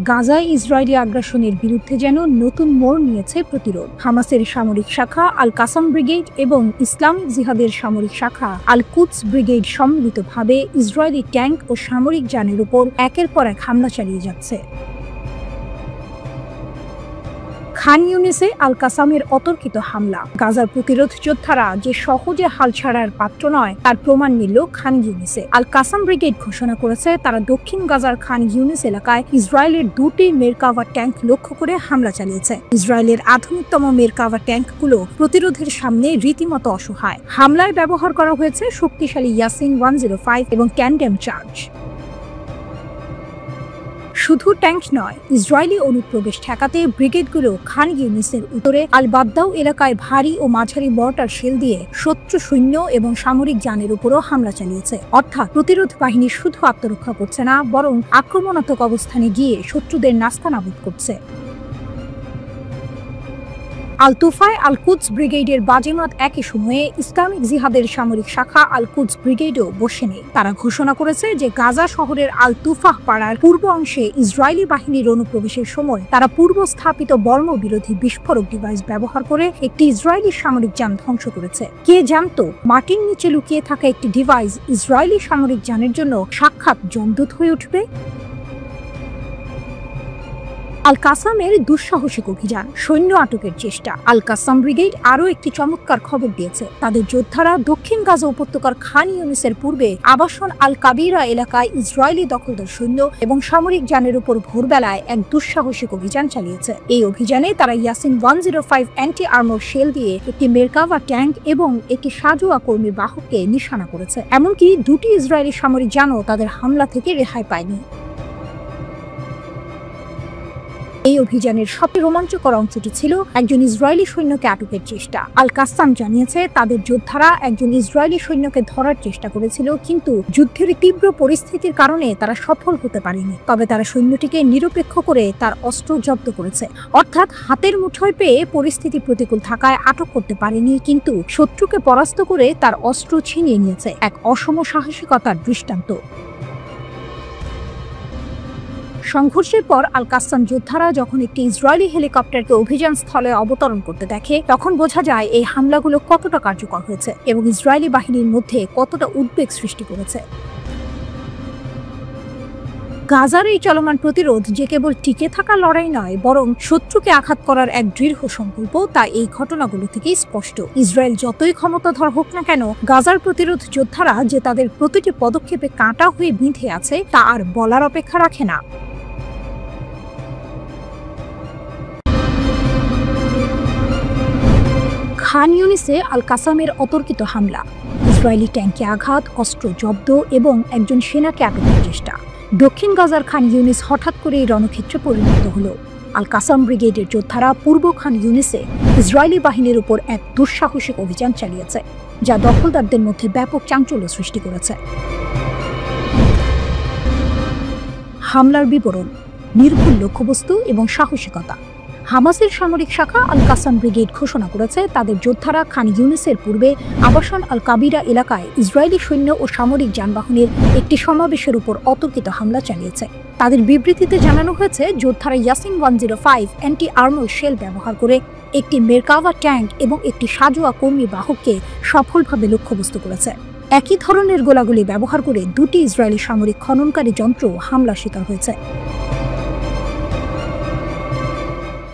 গাজায় ইসরায়েলি আগ্রাসনের বিরুদ্ধে যেন নতুন মোড় নিয়েছে প্রতিরোধ। হামাসের সামরিক শাখা আল কাসাম ব্রিগেড এবং ইসলামিক জিহাদের সামরিক শাখা আল কুদস ব্রিগেড সম্মিলিতভাবে ইসরায়েলি ট্যাঙ্ক ও সামরিক যানের উপর একের পর এক হামলা চালিয়ে যাচ্ছে। খান ইউনিসে আল কাসামের অতর্কিত হামলা। গাজার প্রতিরোধ যোদ্ধারা যে সহজে হাল ছাড়ার পাত্র নয় তার প্রমাণ মিলল খান ইউনিসে। আল কাসাম ব্রিগেড ঘোষণা করেছে তারা দক্ষিণ গাজার খান ইউনিস এলাকায় ইসরায়েলের দুটি মেরকাভা ট্যাঙ্ক লক্ষ্য করে হামলা চালিয়েছে। ইসরায়েলের আধুনিকতম মেরকাভা ট্যাঙ্কগুলো প্রতিরোধের সামনে রীতিমতো অসহায়। হামলায় ব্যবহার করা হয়েছে শক্তিশালী ইয়াসিন 105 এবং ট্যান্ডেম চার্জ। শুধু ট্যাঙ্ক নয়, ইসরায়েলি অনুপ্রবেশ ঠেকাতে ব্রিগেডগুলো খান ইউনিসের উত্তরে আল বাদ্দাউ এলাকায় ভারী ও মাঝারি মর্টার শেল দিয়ে শত্রু সৈন্য এবং সামরিক যানের উপরও হামলা চালিয়েছে। অর্থাৎ প্রতিরোধ বাহিনী শুধু আত্মরক্ষা করছে না, বরং আক্রমণাত্মক অবস্থানে গিয়ে শত্রুদের নাস্তানাবুদ করছে। আল তুফায় আল কুদস ব্রিগেডের বাজেমাত একই সময়ে ইসলামিক জিহাদের সামরিক শাখা আল কুদস ব্রিগেডও বসে নেই। তারা ঘোষণা করেছে যে গাজা শহরের আল তুফাহ পাড়ার পূর্ব অংশে ইসরায়েলি বাহিনীর অনুপ্রবেশের সময় তারা পূর্ব স্থাপিত বর্মবিরোধী বিস্ফোরক ডিভাইস ব্যবহার করে একটি ইসরায়েলি সামরিক যান ধ্বংস করেছে। কে জানতো মাটির নিচে লুকিয়ে থাকা একটি ডিভাইস ইসরায়েলি সামরিক যানের জন্য সাক্ষাৎ যমদূত হয়ে উঠবে। আল কাসামের দুঃসাহসিক অভিযান, সৈন্য আটকের চেষ্টা। আল কাসাম ব্রিগেড আরও একটি চমৎকার খবর দিয়েছে। তাদের যোদ্ধারা দক্ষিণ গাজা উপত্যকার খান ইউনিসের পূর্বে আবাসন আল কাবিরা এলাকায় ইসরায়েলি দখলদার সৈন্য এবং সামরিক যানের উপর ভোরবেলায় এক দুঃসাহসিক অভিযান চালিয়েছে। এই অভিযানে তারা ইয়াসিন 105 অ্যান্টি আর্মর শেল দিয়ে একটি মেরকাভা ট্যাঙ্ক এবং একটি সাজোয়া কর্মী বাহককে নিশানা করেছে। এমনকি দুটি ইসরায়েলি সামরিক যানও তাদের হামলা থেকে রেহাই পায়নি। এই অভিযানের সবচেয়ে রোমাঞ্চকর অংশটি ছিল একজন ইসরায়েলি সৈন্যকে আটকের চেষ্টা। আল কাসাম জানিয়েছে তাদের যোদ্ধারা একজন ইসরায়েলি সৈন্যকে ধরার চেষ্টা করেছিল, কিন্তু যুদ্ধের তীব্র পরিস্থিতির কারণে তারা সফল হতে পারেনি। তবে তারা সৈন্যটিকে নিরপেক্ষ করে তার অস্ত্র জব্দ করেছে। অর্থাৎ হাতের মুঠোয় পেয়ে পরিস্থিতি প্রতিকূল থাকায় আটক করতে পারেনি, কিন্তু শত্রুকে পরাস্ত করে তার অস্ত্র ছিনিয়ে নিয়েছে। এক অসম সাহসিকতার দৃষ্টান্ত। সংঘর্ষের পর আল কাসাম যোদ্ধারা যখন একটি ইসরায়েলি হেলিকপ্টারকে অভিযান স্থলে অবতরণ করতে দেখে, তখন বোঝা যায় এই হামলাগুলো কতটা কার্যকর হয়েছে এবং ইসরায়েলি বাহিনীর মধ্যে কতটা উদ্বেগ সৃষ্টি করেছে। গাজার এই চলমান প্রতিরোধ যে কেবল টিকে থাকা লড়াই নয়, বরং শত্রুকে আঘাত করার এক দৃঢ় সংকল্প, তা এই ঘটনাগুলো থেকেই স্পষ্ট। ইসরায়েল যতই ক্ষমতাধর হোক না কেন, গাজার প্রতিরোধ যোদ্ধারা যে তাদের প্রতিটি পদক্ষেপে কাঁটা হয়ে বিঁধে আছে তা আর বলার অপেক্ষা রাখে না। খান ইউনিসে আল কাসামের অতর্কিত হামলা, ইসরায়েলি ট্যাঙ্কে আঘাত, অস্ত্র জব্দ এবং একজন সেনাকে আটকের চেষ্টা। দক্ষিণ গাজার খান ইউনিস হঠাৎ করে রণক্ষেত্রে পরিণত হলো। আল কাসাম ব্রিগেডের যোদ্ধারা পূর্ব খান ইউনিসে ইসরায়েলি বাহিনীর উপর এক দুঃসাহসিক অভিযান চালিয়েছে, যা দখলদারদের মধ্যে ব্যাপক চাঞ্চল্য সৃষ্টি করেছে। হামলার বিবরণ, নির্ভুল লক্ষ্যবস্তু এবং সাহসিকতা। হামাসের সামরিক শাখা আল কাসাম ব্রিগেড ঘোষণা করেছে তাদের যোদ্ধারা খান ইউনিসের পূর্বে আবাসন আল কাবিরা এলাকায় ইসরায়েলি সৈন্য ও সামরিক যানবাহনের একটি সমাবেশের উপর অতর্কিত হামলা চালিয়েছে। তাদের বিবৃতিতে জানানো হয়েছে যোদ্ধারা ইয়াসিন 105 অ্যান্টি আর্মর শেল ব্যবহার করে একটি মেরকাভা ট্যাঙ্ক এবং একটি সাজোয়া কর্মী বাহককে সফলভাবে লক্ষ্যবস্তু করেছে। একই ধরনের গোলাগুলি ব্যবহার করে দুটি ইসরায়েলি সামরিক খননকারী যন্ত্র হামলার শিকার হয়েছে।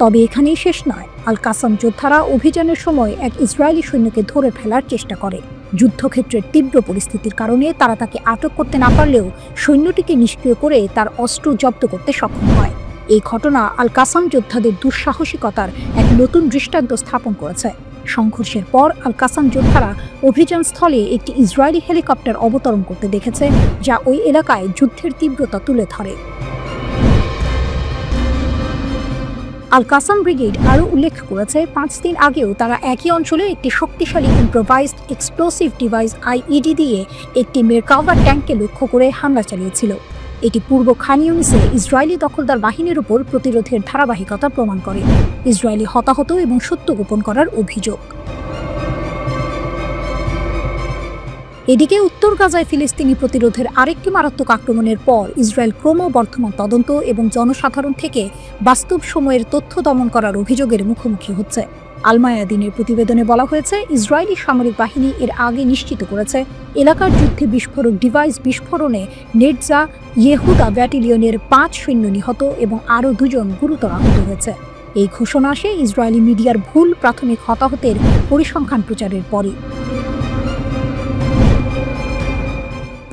তবে এখানেই শেষ নয়। আল কাসাম যোদ্ধারা অভিযানের সময় এক ইসরায়েলি সৈন্যকে ধরে ফেলার চেষ্টা করে। যুদ্ধক্ষেত্রের তীব্র পরিস্থিতির কারণে তারা তাকে আটক করতে না পারলেও সৈন্যটিকে নিষ্ক্রিয় করে তার অস্ত্র জব্দ করতে সক্ষম হয়। এই ঘটনা আল কাসাম যোদ্ধাদের দুঃসাহসিকতার এক নতুন দৃষ্টান্ত স্থাপন করেছে। সংঘর্ষের পর আল কাসাম যোদ্ধারা অভিযান স্থলে একটি ইসরায়েলি হেলিকপ্টার অবতরণ করতে দেখেছে, যা ওই এলাকায় যুদ্ধের তীব্রতা তুলে ধরে। আল কাসাম ব্রিগেড আরও উল্লেখ করেছে 5 দিন আগেও তারা একই অঞ্চলে একটি শক্তিশালী ইম্প্রোভাইজড এক্সপ্লোসিভ ডিভাইস আইইডি দিয়ে একটি মেরকাভা ট্যাঙ্ককে লক্ষ্য করে হামলা চালিয়েছিল। এটি পূর্ব খান ইউনিসে ইসরায়েলি দখলদার বাহিনীর উপর প্রতিরোধের ধারাবাহিকতা প্রমাণ করে। ইসরায়েলি হতাহত এবং সত্য গোপন করার অভিযোগ। এদিকে উত্তর গাজায় ফিলিস্তিনি প্রতিরোধের আরেকটি মারাত্মক আক্রমণের পর ইসরায়েল ক্রমবর্ধমান তদন্ত এবং জনসাধারণ থেকে বাস্তব সময়ের তথ্য দমন করার অভিযোগের মুখোমুখি হচ্ছে। আল মায়াদিনের প্রতিবেদনে বলা হয়েছে, ইসরায়েলি সামরিক বাহিনী এর আগে নিশ্চিত করেছে এলাকার যুদ্ধে বিস্ফোরক ডিভাইস বিস্ফোরণে নেটজা ইয়েহুদা ব্যাটালিয়নের 5 সৈন্য নিহত এবং আরও 2 জন গুরুতর আহত হয়েছে। এই ঘোষণা আসে ইসরায়েলি মিডিয়ার ভুল প্রাথমিক হতাহতের পরিসংখ্যান প্রচারের পরই।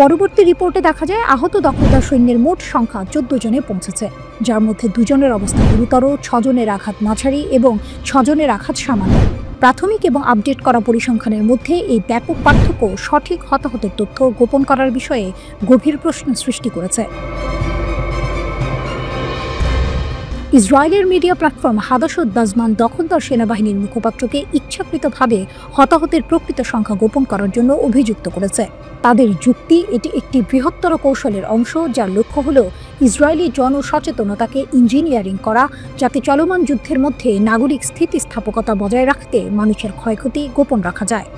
পরবর্তী রিপোর্টে দেখা যায় আহত দখলদার সৈন্যের মোট সংখ্যা 14 জনে পৌঁছেছে, যার মধ্যে 2 জনের অবস্থা গুরুতর, 6 জনের আঘাত মাঝারি এবং 6 জনের আঘাত সামান্য। প্রাথমিক এবং আপডেট করা পরিসংখ্যানের মধ্যে এই ব্যাপক পার্থক্য সঠিক হতাহতের তথ্য গোপন করার বিষয়ে গভীর প্রশ্ন সৃষ্টি করেছে। ইসরায়েলের মিডিয়া প্ল্যাটফর্ম হাদাসত বাজমান দখলদার সেনাবাহিনীর মুখপাত্রকে ইচ্ছাকৃতভাবে হতাহতের প্রকৃত সংখ্যা গোপন করার জন্য অভিযুক্ত করেছে। তাদের যুক্তি, এটি একটি বৃহত্তর কৌশলের অংশ যার লক্ষ্য হল ইসরায়েলি জনসচেতনতাকে ইঞ্জিনিয়ারিং করা, যাতে চলমান যুদ্ধের মধ্যে নাগরিক স্থিতিস্থাপকতা বজায় রাখতে মানুষের ক্ষয়ক্ষতি গোপন রাখা যায়।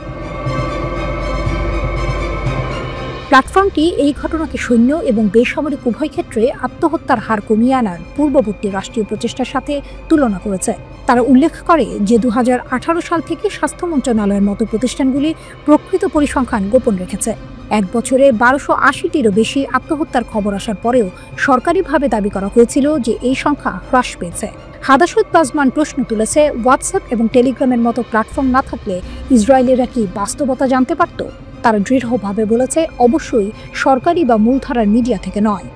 প্ল্যাটফর্মটি এই ঘটনাকে সৈন্য এবং বেসামরিক উভয় ক্ষেত্রে আত্মহত্যার হার কমিয়ে আনার পূর্ববর্তী রাষ্ট্রীয় প্রচেষ্টার সাথে তুলনা করেছে। তারা উল্লেখ করে যে 2018 সাল থেকে স্বাস্থ্য মন্ত্রণালয়ের মতো প্রতিষ্ঠানগুলি প্রকৃত পরিসংখ্যান গোপন রেখেছে। 1 বছরে 1280টিরও বেশি আত্মহত্যার খবর আসার পরেও সরকারিভাবে দাবি করা হয়েছিল যে এই সংখ্যা হ্রাস পেয়েছে। হাদাসত বাজমান প্রশ্ন তুলেছে, হোয়াটসঅ্যাপ এবং টেলিগ্রামের মতো প্ল্যাটফর্ম না থাকলে ইসরায়েলিরা কি বাস্তবতা জানতে পারত? তারা দৃঢ়ভাবে বলেছে, অবশ্যই সরকারি বা মূলধারার মিডিয়া থেকে নয়।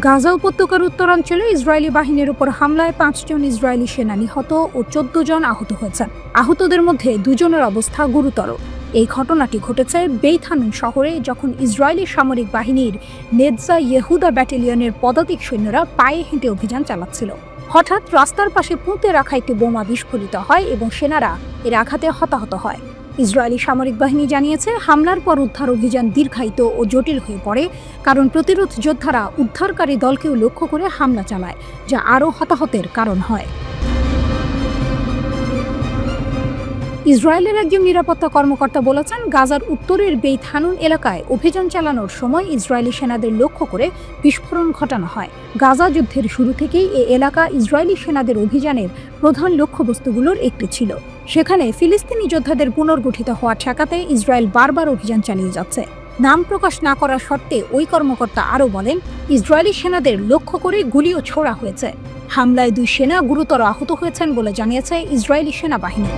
গাজা উপত্যকার উত্তরাঞ্চলে ইসরায়েলি বাহিনীর উপর হামলায় 5 জন ইসরায়েলি সেনা নিহত ও 14 জন আহত হয়েছেন। আহতদের মধ্যে 2 জনের অবস্থা গুরুতর। এই ঘটনাটি ঘটেছে বেইত হানুন শহরে, যখন ইসরায়েলি সামরিক বাহিনীর নেটজা ইয়েহুদা ব্যাটালিয়নের পদাতিক সৈন্যরা পায়ে হেঁটে অভিযান চালাচ্ছিল। হঠাৎ রাস্তার পাশে পুঁতে রাখা একটি বোমা বিস্ফোরিত হয় এবং সেনারা এর আঘাতে হতাহত হয়। ইসরায়েলি সামরিক বাহিনী জানিয়েছে, হামলার পর উদ্ধার অভিযান দীর্ঘায়িত ও জটিল হয়ে পড়ে, কারণ প্রতিরোধ যোদ্ধারা উদ্ধারকারী দলকেও লক্ষ্য করে হামলা চালায়, যা আরও হতাহতের কারণ হয়। ইসরায়েলের একজন নিরাপত্তা কর্মকর্তা বলেছেন, গাজার উত্তরের বেইত হানুন এলাকায় অভিযান চালানোর সময় ইসরায়েলি সেনাদের লক্ষ্য করে বিস্ফোরণ ঘটানো হয়। গাজা যুদ্ধের শুরু থেকেই এই এলাকা ইসরায়েলি সেনাদের অভিযানের প্রধান লক্ষ্যবস্তুগুলোর একটি ছিল। সেখানে ফিলিস্তিনি যোদ্ধাদের পুনর্গঠিত হওয়া ঠেকাতে ইসরায়েল বারবার অভিযান চালিয়ে যাচ্ছে। নাম প্রকাশ না করার শর্তে ওই কর্মকর্তা আরও বলেন, ইসরায়েলি সেনাদের লক্ষ্য করে গুলিও ছোড়া হয়েছে। হামলায় 2 সেনা গুরুতর আহত হয়েছেন বলে জানিয়েছে ইসরায়েলি সেনাবাহিনী।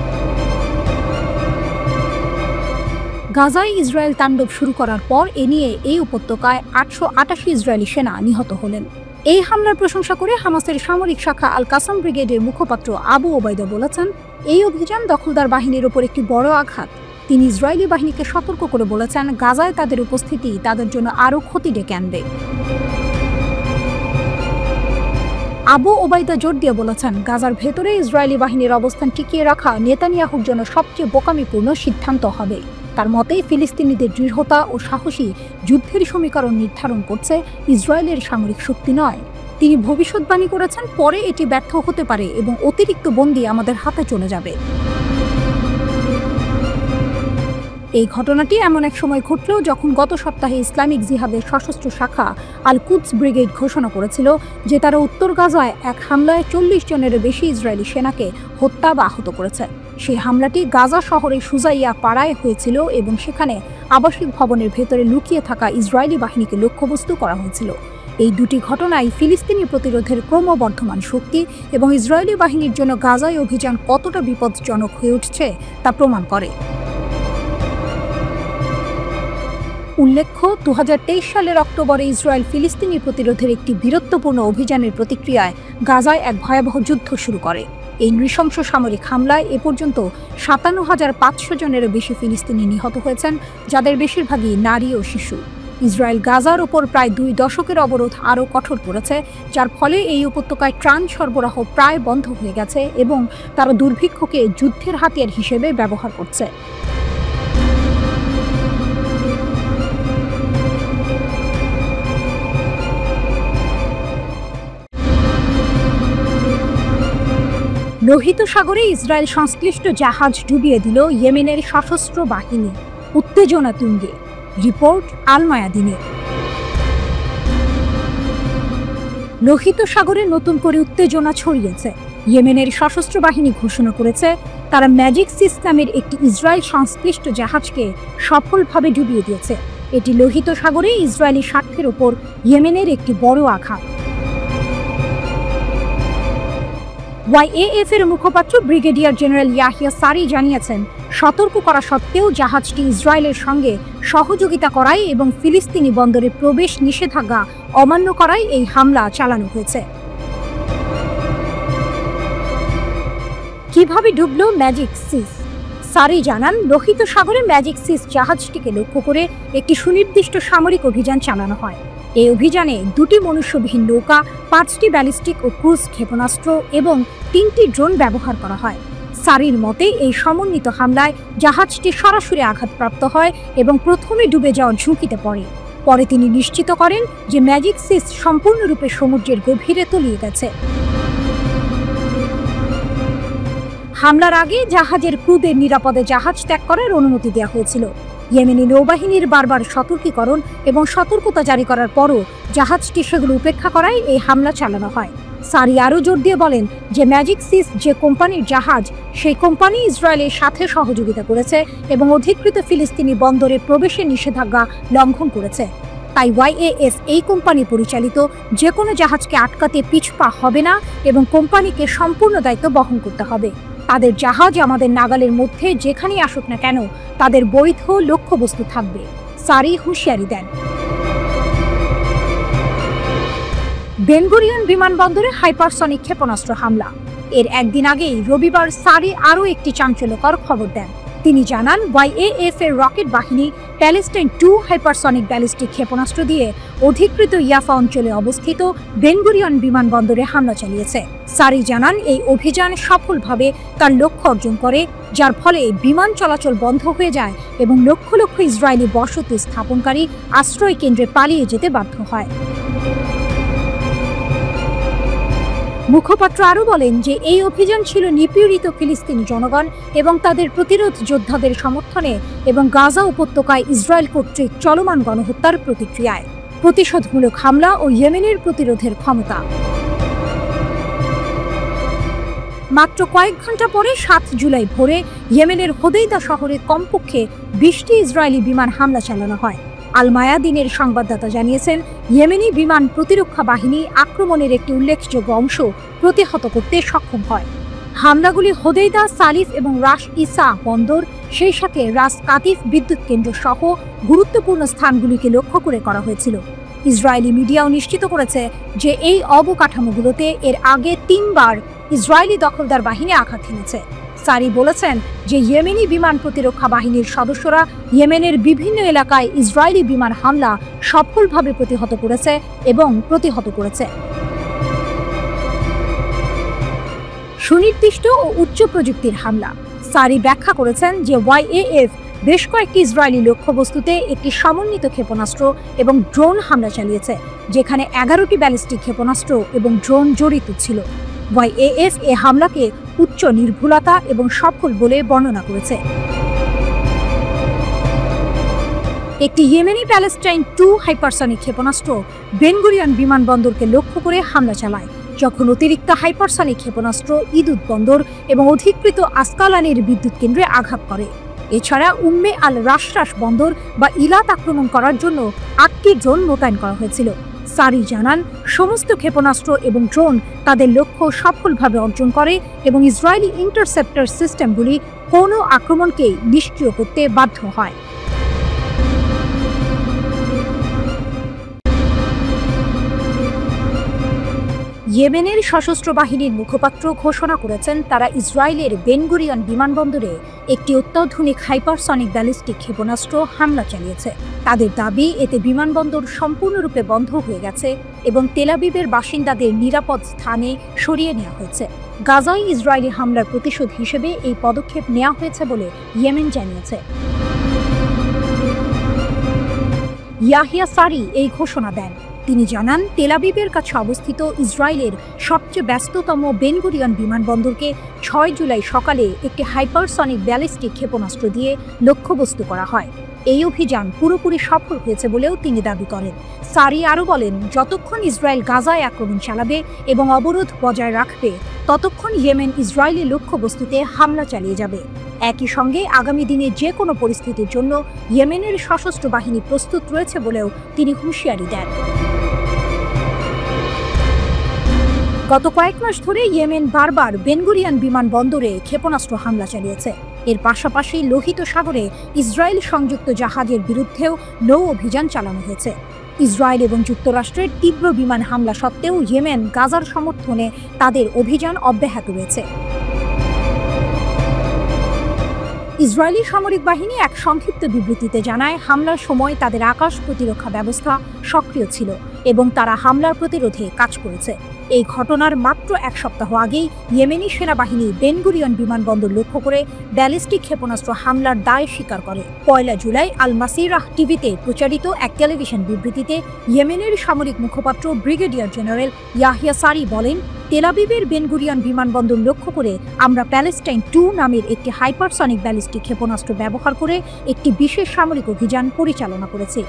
গাজায় ইসরায়েল তাণ্ডব শুরু করার পর এ নিয়ে এই উপত্যকায় 888 ইসরায়েলি সেনা নিহত হলেন। এই হামলার প্রশংসা করে হামাসের সামরিক শাখা আল কাসাম ব্রিগেডের মুখপাত্র আবু ওবায়দা বলেছেন, এই অভিযান দখলদার বাহিনীর উপর একটি বড় আঘাত। তিনি ইসরায়েলি বাহিনীকে সতর্ক করে বলেছেন, গাজায় তাদের উপস্থিতি তাদের জন্য আরও ক্ষতি ডেকে আনবে। আবু ওবায়দা জোর দিয়ে বলেছেন, গাজার ভেতরে ইসরায়েলি বাহিনীর অবস্থান টিকিয়ে রাখা নেতানিয়াহুর জন্য সবচেয়ে বোকামিপূর্ণ সিদ্ধান্ত হবে। তার মতে, ফিলিস্তিনিদের দৃঢ়তা ও সাহসী যুদ্ধের সমীকরণ নির্ধারণ করছে ইসরায়েলের সামরিক শক্তি নয়। তিনি ভবিষ্যৎবাণী করেছেন, পরে এটি ব্যর্থ হতে পারে এবং অতিরিক্ত বন্দী আমাদের হাতে চলে যাবে। এই ঘটনাটি এমন এক সময় ঘটল যখন গত সপ্তাহে ইসলামিক জিহাদের সশস্ত্র শাখা আল কুদস ব্রিগেড ঘোষণা করেছিল যে তারা উত্তর গাজায় এক হামলায় 40 জনেরও বেশি ইসরায়েলি সেনাকে হত্যা বা আহত করেছে। সেই হামলাটি গাজা শহরের সুজাইয়া পাড়ায় হয়েছিল এবং সেখানে আবাসিক ভবনের ভেতরে লুকিয়ে থাকা ইসরায়েলি বাহিনীকে লক্ষ্যবস্তু করা হয়েছিল। এই দুটি ঘটনায় ফিলিস্তিনি প্রতিরোধের ক্রমবর্ধমান শক্তি এবং ইসরায়েলি বাহিনীর জন্য গাজায় অভিযান কতটা বিপজ্জনক হয়ে উঠছে তা প্রমাণ করে। উল্লেখ্য, 2023 সালের অক্টোবরে ইসরায়েল ফিলিস্তিনি প্রতিরোধের একটি বীরত্বপূর্ণ অভিযানের প্রতিক্রিয়ায় গাজায় এক ভয়াবহ যুদ্ধ শুরু করে। এই নৃশংস সামরিক হামলায় এ পর্যন্ত 57,500 জনেরও বেশি ফিলিস্তিনি নিহত হয়েছেন, যাদের বেশিরভাগই নারী ও শিশু। ইসরায়েল গাজার ওপর প্রায় 2 দশকের অবরোধ আরও কঠোর করেছে, যার ফলে এই উপত্যকায় ত্রাণ সরবরাহ প্রায় বন্ধ হয়ে গেছে এবং তারা দুর্ভিক্ষকে যুদ্ধের হাতিয়ার হিসেবে ব্যবহার করছে। লোহিত সাগরে ইসরায়েল সংশ্লিষ্ট জাহাজ ডুবিয়ে দিল ইয়েমেনের সশস্ত্র বাহিনী, উত্তেজনা তুঙ্গে। রিপোর্ট আল মায়াদিনের। লোহিত সাগরে নতুন করে উত্তেজনা ছড়িয়েছে। ইয়েমেনের সশস্ত্র বাহিনী ঘোষণা করেছে তারা ম্যাজিক সিস্টেমের একটি ইসরায়েল সংশ্লিষ্ট জাহাজকে সফলভাবে ডুবিয়ে দিয়েছে। এটি লোহিত সাগরে ইসরায়েলি স্বার্থের ওপর ইয়েমেনের একটি বড় আঘাত। ওয়াইএএফ এর মুখপাত্র ব্রিগেডিয়ার জেনারেল ইয়াহিয়া সারি জানিয়েছেন, সতর্ক করা সত্ত্বেও জাহাজটি ইসরায়েলের সঙ্গে সহযোগিতা করায় এবং ফিলিস্তিনি বন্দরে প্রবেশ নিষেধাজ্ঞা অমান্য করায় এই হামলা চালানো হয়েছে। কিভাবে ডুবল ম্যাজিক সিস? সারি জানান, লোহিত সাগরে ম্যাজিক সিস জাহাজটিকে লক্ষ্য করে একটি সুনির্দিষ্ট সামরিক অভিযান চালানো হয়। এই অভিযানে 2টি মনুষ্যবিহীন নৌকা, 5টি ব্যালিস্টিক ও ক্রুজ ক্ষেপণাস্ত্র এবং 3টি ড্রোন ব্যবহার করা হয়। সারির মতে এই সমন্বিত হামলায় জাহাজটি সরাসরি আঘাতপ্রাপ্ত হয় এবং প্রথমে ডুবে যাওয়ার ঝুঁকিতে পড়ে। পরে তিনি নিশ্চিত করেন যে ম্যাজিক সিস সম্পূর্ণরূপে সমুদ্রের গভীরে তলিয়ে গেছে। হামলার আগে জাহাজের ক্রুদের নিরাপদে জাহাজ ত্যাগ করার অনুমতি দেওয়া হয়েছিল। ইয়েমেনি নৌবাহিনীর বারবার সতর্কীকরণ এবং সতর্কতা জারি করার পরও জাহাজটি সেগুলো উপেক্ষা করায় এই হামলা চালানো হয়। সারি আরও জোর দিয়ে বলেন যে ম্যাজিক সিস যে কোম্পানির জাহাজ, সেই কোম্পানি ইসরায়েলের সাথে সহযোগিতা করেছে এবং অধিকৃত ফিলিস্তিনি বন্দরে প্রবেশের নিষেধাজ্ঞা লঙ্ঘন করেছে। তাই ওয়াইএএফ এই কোম্পানি পরিচালিত যে কোনো জাহাজকে আটকাতে পিছপা হবে না এবং কোম্পানিকে সম্পূর্ণ দায়িত্ব বহন করতে হবে। তাদের জাহাজ আমাদের নাগালের মধ্যে যেখানেই আসুক না কেন তাদের বৈধ লক্ষ্যবস্তু থাকবে, সারি হুঁশিয়ারি দেন। বেন গুরিয়ন বিমানবন্দরে হাইপারসনিক ক্ষেপণাস্ত্র হামলা। এর একদিন আগেই রবিবার সারি আরও একটি চাঞ্চল্যকর খবর দেন। তিনি জানান, ওয়াইএএফ এর রকেট বাহিনী প্যালেস্টাইন 2 হাইপারসনিক ব্যালিস্টিক ক্ষেপণাস্ত্র দিয়ে অধিকৃত ইয়াফা অঞ্চলে অবস্থিত বেন গুরিয়ন বিমানবন্দরে হামলা চালিয়েছে। সারি জানান, এই অভিযান সফলভাবে তার লক্ষ্য অর্জন করে, যার ফলে বিমান চলাচল বন্ধ হয়ে যায় এবং লক্ষ লক্ষ ইসরায়েলি বসতি স্থাপনকারী আশ্রয় কেন্দ্রে পালিয়ে যেতে বাধ্য হয়। মুখপাত্র আরও বলেন যে এই অভিযান ছিল নিপীড়িত ফিলিস্তিনি জনগণ এবং তাদের প্রতিরোধ যোদ্ধাদের সমর্থনে এবং গাজা উপত্যকায় ইসরায়েল কর্তৃক চলমান গণহত্যার প্রতিক্রিয়ায় প্রতিশোধমূলক হামলা ও ইয়েমেনের প্রতিরোধের ক্ষমতা। মাত্র কয়েক ঘন্টা পরে 7 জুলাই ভোরে ইয়েমেনের হোদেইদা শহরে কমপক্ষে 20টি ইসরায়েলি বিমান হামলা চালানো হয়। আল মায়াদিনের সংবাদদাতা জানিয়েছেন, ইয়েমেনি বিমান প্রতিরক্ষা বাহিনী আক্রমণের একটি উল্লেখযোগ্য অংশ প্রতিহত করতে সক্ষম হয়। হামলাগুলি হোদেইদা, সালিফ এবং রাস ইসা বন্দর, সেই সাথে রাস কাতিফ বিদ্যুৎ কেন্দ্র সহ গুরুত্বপূর্ণ স্থানগুলিকে লক্ষ্য করে করা হয়েছিল। ইসরায়েলি মিডিয়াও নিশ্চিত করেছে যে এই অবকাঠামোগুলোতে এর আগে 3 বার ইসরায়েলি দখলদার বাহিনী আঘাত হেনেছে। সারি বলেছেন যে ইয়েমেনি বিমান প্রতিরক্ষা বাহিনীর সদস্যরা ইয়েমেনের বিভিন্ন এলাকায় ইসরায়েলি বিমান হামলা সফলভাবে প্রতিহত করেছে এবং প্রতিহত করেছে। সুনির্দিষ্ট ও উচ্চ প্রযুক্তির হামলা। সারি ব্যাখ্যা করেছেন যে ওয়াইএএফ বেশ কয়েকটি ইসরায়েলি লক্ষ্যবস্তুতে একটি সমন্বিত ক্ষেপণাস্ত্র এবং ড্রোন হামলা চালিয়েছে, যেখানে 11টি ব্যালিস্টিক ক্ষেপণাস্ত্র এবং ড্রোন জড়িত ছিল। ওয়াইএএফ এ হামলাকে উচ্চ নির্ভুলতা এবং সফল বলে বর্ণনা করেছে। একটি ইয়েমেনি প্যালেস্টাইন 2 হাইপারসনিক ক্ষেপণাস্ত্র বেন গুরিয়ন বিমানবন্দরকে লক্ষ্য করে হামলা চালায়, যখন অতিরিক্ত হাইপারসনিক ক্ষেপণাস্ত্র ইদুত বন্দর এবং অধিকৃত আসকালানের বিদ্যুৎ কেন্দ্রে আঘাত করে। এছাড়া উম্মে আল রাশরাস বন্দর বা ইলাত আক্রমণ করার জন্য 8টি ড্রোন মোতায়েন করা হয়েছিল। সারি জানান, সমস্ত ক্ষেপণাস্ত্র এবং ড্রোন তাদের লক্ষ্য সফলভাবে অর্জন করে এবং ইসরায়েলি ইন্টারসেপ্টর সিস্টেমগুলি কোনো আক্রমণকে নিষ্ক্রিয় করতে বাধ্য হয়। ইয়েমেনের সশস্ত্র বাহিনীর মুখপাত্র ঘোষণা করেছেন তারা ইসরায়েলের বেন গুরিয়ন বিমানবন্দরে একটি অত্যাধুনিক হাইপারসনিক ব্যালিস্টিক ক্ষেপণাস্ত্র হামলা চালিয়েছে। তাদের দাবি, এতে বিমানবন্দর সম্পূর্ণরূপে বন্ধ হয়ে গেছে এবং তেল আবিবের বাসিন্দাদের নিরাপদ স্থানে সরিয়ে নেওয়া হয়েছে। গাজায় ইসরায়েলি হামলার প্রতিশোধ হিসেবে এই পদক্ষেপ নেওয়া হয়েছে বলে ইয়েমেন জানিয়েছে। ইয়াহিয়া সারি এই ঘোষণা দেন। তিনি জানান, তেল আবিবের কাছে অবস্থিত ইসরায়েলের সবচেয়ে ব্যস্ততম বেন গুরিয়ন বিমানবন্দরকে 6 জুলাই সকালে একটি হাইপারসনিক ব্যালিস্টিক ক্ষেপণাস্ত্র দিয়ে লক্ষ্যবস্তু করা হয়। এই অভিযান পুরোপুরি সফল হয়েছে বলেও তিনি দাবি করেন। সারি আরও বলেন, যতক্ষণ ইসরায়েল গাজায় আক্রমণ চালাবে এবং অবরোধ বজায় রাখবে, ততক্ষণ ইয়েমেন ইসরায়েলি লক্ষ্যবস্তুতে হামলা চালিয়ে যাবে। একই সঙ্গে আগামী দিনে যে কোনো পরিস্থিতির জন্য ইয়েমেনের সশস্ত্র বাহিনী প্রস্তুত রয়েছে বলেও তিনি হুঁশিয়ারি দেন। গত কয়েক মাস ধরে ইয়েমেন বারবার বেন গুরিয়ন বিমানবন্দরে ক্ষেপণাস্ত্র হামলা চালিয়েছে। এর পাশাপাশি লোহিত সাগরে ইসরায়েল সংযুক্ত জাহাজের বিরুদ্ধেও নৌ অভিযান চালানো হয়েছে। ইসরায়েল এবং যুক্তরাষ্ট্রের তীব্র বিমান হামলা সত্ত্বেও ইয়েমেন গাজার সমর্থনে তাদের অভিযান অব্যাহত রয়েছে। ইসরায়েলি সামরিক বাহিনী এক সংক্ষিপ্ত বিবৃতিতে জানায়, হামলার সময় তাদের আকাশ প্রতিরক্ষা ব্যবস্থা সক্রিয় ছিল এবং তারা হামলার প্রতিরোধে কাজ করেছে। এই ঘটনার মাত্র এক সপ্তাহ আগেই ইয়েমেনি সেনাবাহিনী বেন গুরিয়ন বিমানবন্দর লক্ষ্য করে ব্যালিস্টিক ক্ষেপণাস্ত্র হামলার দায় স্বীকার করে। 1 জুলাই আল মাসিরাহ টিভিতে প্রচারিত এক টেলিভিশন বিবৃতিতে ইয়েমেনের সামরিক মুখপাত্র ব্রিগেডিয়ার জেনারেল ইয়াহিয়া সারি বলেন, তেল আবিবের বেন গুরিয়ন বিমানবন্দর লক্ষ্য করে আমরা প্যালেস্টাইন 2 নামের একটি হাইপারসনিক ব্যালিস্টিক ক্ষেপণাস্ত্র ব্যবহার করে একটি বিশেষ সামরিক অভিযান পরিচালনা করেছি।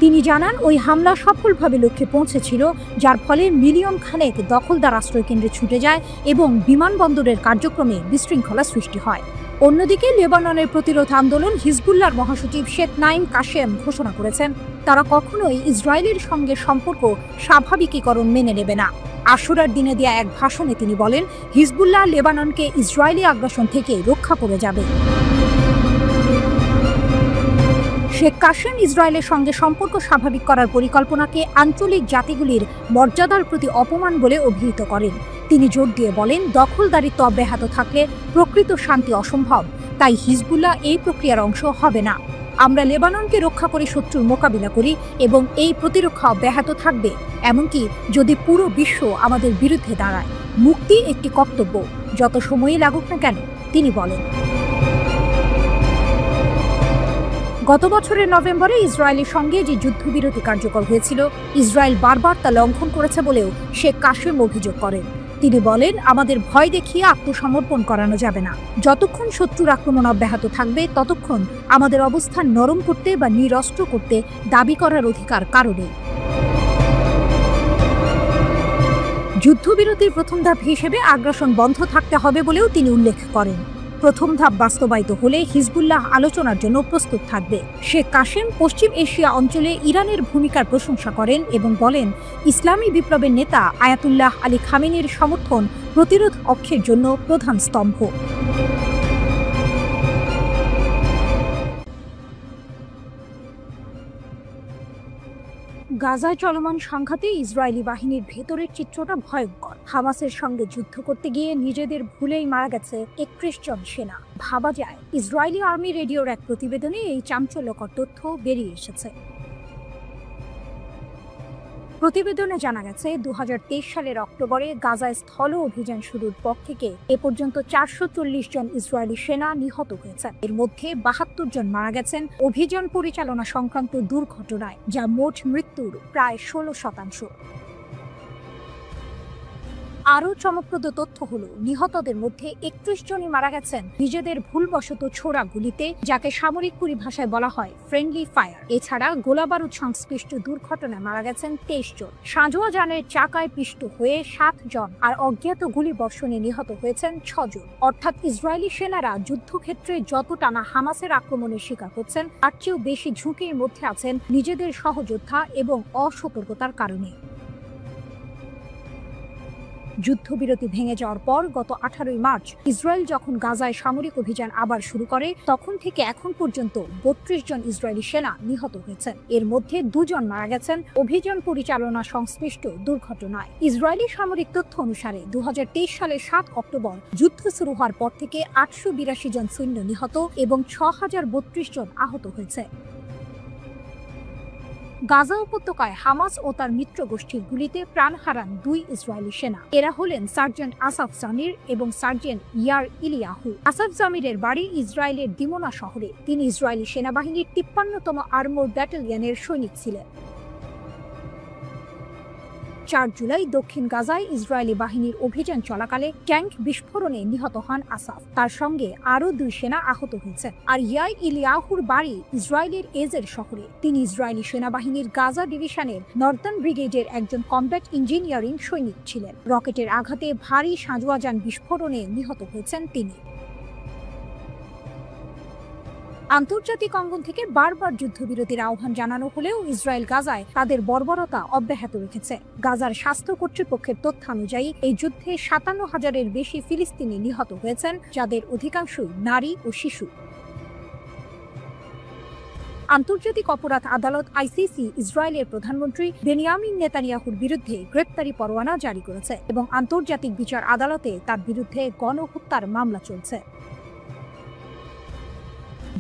তিনি জানান, ওই হামলা সফলভাবে লক্ষ্যে পৌঁছেছিল, যার ফলে মিলিয়ন খানেক দখলদার আশ্রয়কেন্দ্রে ছুটে যায় এবং বিমানবন্দরের কার্যক্রমে বিশৃঙ্খলা সৃষ্টি হয়। অন্যদিকে লেবাননের প্রতিরোধ আন্দোলন হিজবুল্লাহর মহাসচিব শেখ নাইম কাশেম ঘোষণা করেছেন, তারা কখনোই ইসরায়েলের সঙ্গে সম্পর্ক স্বাভাবিকীকরণ মেনে নেবে না। আশুরার দিনে দেয়া এক ভাষণে তিনি বলেন, হিজবুল্লাহ লেবাননকে ইসরায়েলি আগ্রাসন থেকে রক্ষা করে যাবে। শেখ কাশেম ইসরায়েলের সঙ্গে সম্পর্ক স্বাভাবিক করার পরিকল্পনাকে আঞ্চলিক জাতিগুলির মর্যাদার প্রতি অপমান বলে অভিহিত করেন। তিনি জোর দিয়ে বলেন, দখলদারিত্ব অব্যাহত থাকলে প্রকৃত শান্তি অসম্ভব, তাই হিজবুল্লাহ এই প্রক্রিয়ার অংশ হবে না। আমরা লেবাননকে রক্ষা করে শত্রুর মোকাবিলা করি এবং এই প্রতিরক্ষা অব্যাহত থাকবে, এমনকি যদি পুরো বিশ্ব আমাদের বিরুদ্ধে দাঁড়ায়। মুক্তি একটি কর্তব্য, যত সময়ই লাগুক না কেন, তিনি বলেন। গত বছরের নভেম্বরে ইসরায়েলের সঙ্গে যে যুদ্ধবিরতি কার্যকর হয়েছিল, ইসরায়েল বারবার তা লঙ্ঘন করেছে বলেও শেখ কাশেম অভিযোগ করেন। তিনি বলেন, আমাদের ভয় দেখিয়ে আত্মসমর্পণ করানো যাবে না। যতক্ষণ শত্রুর আক্রমণ অব্যাহত থাকবে, ততক্ষণ আমাদের অবস্থান নরম করতে বা নিরস্ত্র করতে দাবি করার অধিকার কারো নেই। যুদ্ধবিরতির প্রথম ধাপ হিসেবে আগ্রাসন বন্ধ থাকতে হবে বলেও তিনি উল্লেখ করেন। প্রথম ধাপ বাস্তবায়িত হলে হিজবুল্লাহ আলোচনার জন্য প্রস্তুত থাকবে। শেখ কাশেম পশ্চিম এশিয়া অঞ্চলে ইরানের ভূমিকার প্রশংসা করেন এবং বলেন, ইসলামী বিপ্লবের নেতা আয়াতুল্লাহ আলী খামেনির সমর্থন প্রতিরোধ অক্ষের জন্য প্রধান স্তম্ভ। গাজায় চলমান সংঘাতে ইসরায়েলি বাহিনীর ভেতরের চিত্রটা ভয়ঙ্কর। হামাসের সঙ্গে যুদ্ধ করতে গিয়ে নিজেদের ভুলেই মারা গেছে 31 জন সেনা। ভাবা যায়, ইসরায়েলি আর্মি রেডিওর এক প্রতিবেদনে এই চাঞ্চল্যকর তথ্য বেরিয়ে এসেছে। প্রতিবেদনে জানা গেছে, 2023 সালের অক্টোবরে গাজায় স্থল অভিযান শুরুর পর থেকে এ পর্যন্ত 440 জন ইসরায়েলি সেনা নিহত হয়েছে। এর মধ্যে 72 জন মারা গেছেন অভিযান পরিচালনা সংক্রান্ত দুর্ঘটনায়, যা মোট মৃত্যুর প্রায় 16%। আরও চমকপ্রদ তথ্য হলো, নিহতদের মধ্যে 31 জনই মারা গেছেন নিজেদের ভুলবশত ছোড়া গুলিতে, যাকে সামরিক পরিভাষায় বলা হয় ফ্রেন্ডলি ফায়ার। এছাড়া গোলাবারুদ সংশ্লিষ্ট দুর্ঘটনায় মারা গেছেন 23 জন। সাঁজোয়া যানের চাকায় পিষ্ট হয়ে 7 জন আর অজ্ঞাত গুলিবর্ষণে নিহত হয়েছেন 6 জন। অর্থাৎ ইসরায়েলি সেনারা যুদ্ধক্ষেত্রে যতটা না হামাসের আক্রমণের শিকার হচ্ছেন, তার চেয়েও বেশি ঝুঁকির মধ্যে আছেন নিজেদের সহযোদ্ধা এবং অসতর্কতার কারণে। যুদ্ধবিরতি ভেঙে যাওয়ার পর গত 18 মার্চ ইসরায়েল যখন গাজায় সামরিক অভিযান আবার শুরু করে, তখন থেকে এখন পর্যন্ত 32 জন ইসরায়েলি সেনা নিহত হয়েছেন। এর মধ্যে 2 জন মারা গেছেন অভিযান পরিচালনা সংশ্লিষ্ট দুর্ঘটনায়। ইসরায়েলি সামরিক তথ্য অনুসারে 2023 সালের 7 অক্টোবর যুদ্ধ শুরু হওয়ার পর থেকে 882 জন সৈন্য নিহত এবং 6032 জন আহত হয়েছে। গাজা উপত্যকায় হামাস ও তার মিত্র গোষ্ঠীর গুলিতে প্রাণ হারান 2 ইসরায়েলি সেনা। এরা হলেন সার্জেন্ট আসাফ জামির এবং সার্জেন্ট ইয়ার ইলিয়াহু। আসাফ জামিরের বাড়ি ইসরায়েলের দিমোনা শহরে। তিনি ইসরায়েলি সেনাবাহিনীর 53তম আর্মোর ব্যাটালিয়নের সৈনিক ছিলেন। 4 জুলাই দক্ষিণ গাজায় ইসরায়েলি বাহিনীর অভিযান চলাকালে ট্যাঙ্ক বিস্ফোরণে নিহত হন আসাফ। তার সঙ্গে আরও 2 সেনা আহত হয়েছে। আর ইয়াই ইলিয়াহুর বাড়ি ইসরায়েলের এজের শহরে। তিনি ইসরায়েলি সেনাবাহিনীর গাজা ডিভিশনের নর্দার্ন ব্রিগেডের একজন কমব্যাট ইঞ্জিনিয়ারিং সৈনিক ছিলেন। রকেটের আঘাতে ভারী সাঁজোয়া যান বিস্ফোরণে নিহত হয়েছেন তিনি। আন্তর্জাতিক অঙ্গন থেকে বারবার যুদ্ধবিরতির আহ্বান জানানো হলেও ইসরায়েল গাজায় তাদের বর্বরতা অব্যাহত রেখেছে। গাজার স্বাস্থ্য কর্তৃপক্ষের তথ্যানুযায়ী এই যুদ্ধে 57,000-এর বেশি ফিলিস্তিনি নিহত হয়েছেন, যাদের অধিকাংশই নারী ও শিশু। আন্তর্জাতিক অপরাধ আদালত আইসিসি ইসরায়েলের প্রধানমন্ত্রী বেনিয়ামিন নেতানিয়াহুর বিরুদ্ধে গ্রেপ্তারি পরোয়ানা জারি করেছে এবং আন্তর্জাতিক বিচার আদালতে তার বিরুদ্ধে গণহত্যার মামলা চলছে।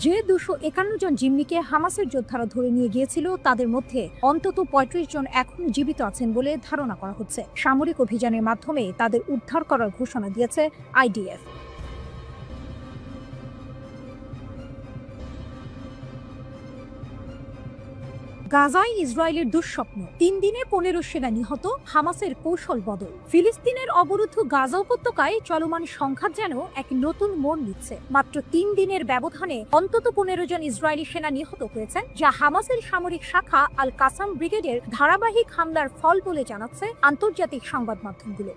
যে 251 জন জিম্মিকে হামাসের যোদ্ধারা ধরে নিয়ে গিয়েছিল তাদের মধ্যে অন্তত 35 জন এখনো জীবিত আছেন বলে ধারণা করা হচ্ছে। সামরিক অভিযানের মাধ্যমে তাদের উদ্ধার করার ঘোষণা দিয়েছে আইডিএফ। গাজায় ইসরায়েলের দুঃস্বপ্ন, 3 দিনে 15 সেনা নিহত, হামাসের কৌশল বদল। ফিলিস্তিনের অবরুদ্ধ গাজা উপত্যকায় চলমান সংঘাত যেন এক নতুন মোড় নিচ্ছে। মাত্র 3 দিনের ব্যবধানে অন্তত 15 জন ইসরায়েলি সেনা নিহত হয়েছেন, যা হামাসের সামরিক শাখা আল কাসাম ব্রিগেডের ধারাবাহিক হামলার ফল বলে জানাচ্ছে আন্তর্জাতিক সংবাদ মাধ্যমগুলো।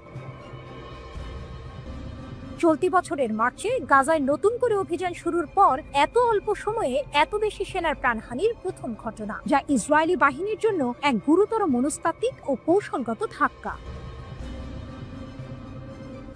চলতি বছরের মার্চে গাজায় নতুন করে অভিযান শুরুর পর এত অল্প সময়ে এত বেশি সেনার প্রাণহানির প্রথম ঘটনা, যা ইসরায়েলি বাহিনীর জন্য এক গুরুতর মনস্তাত্ত্বিক ও কৌশলগত ধাক্কা।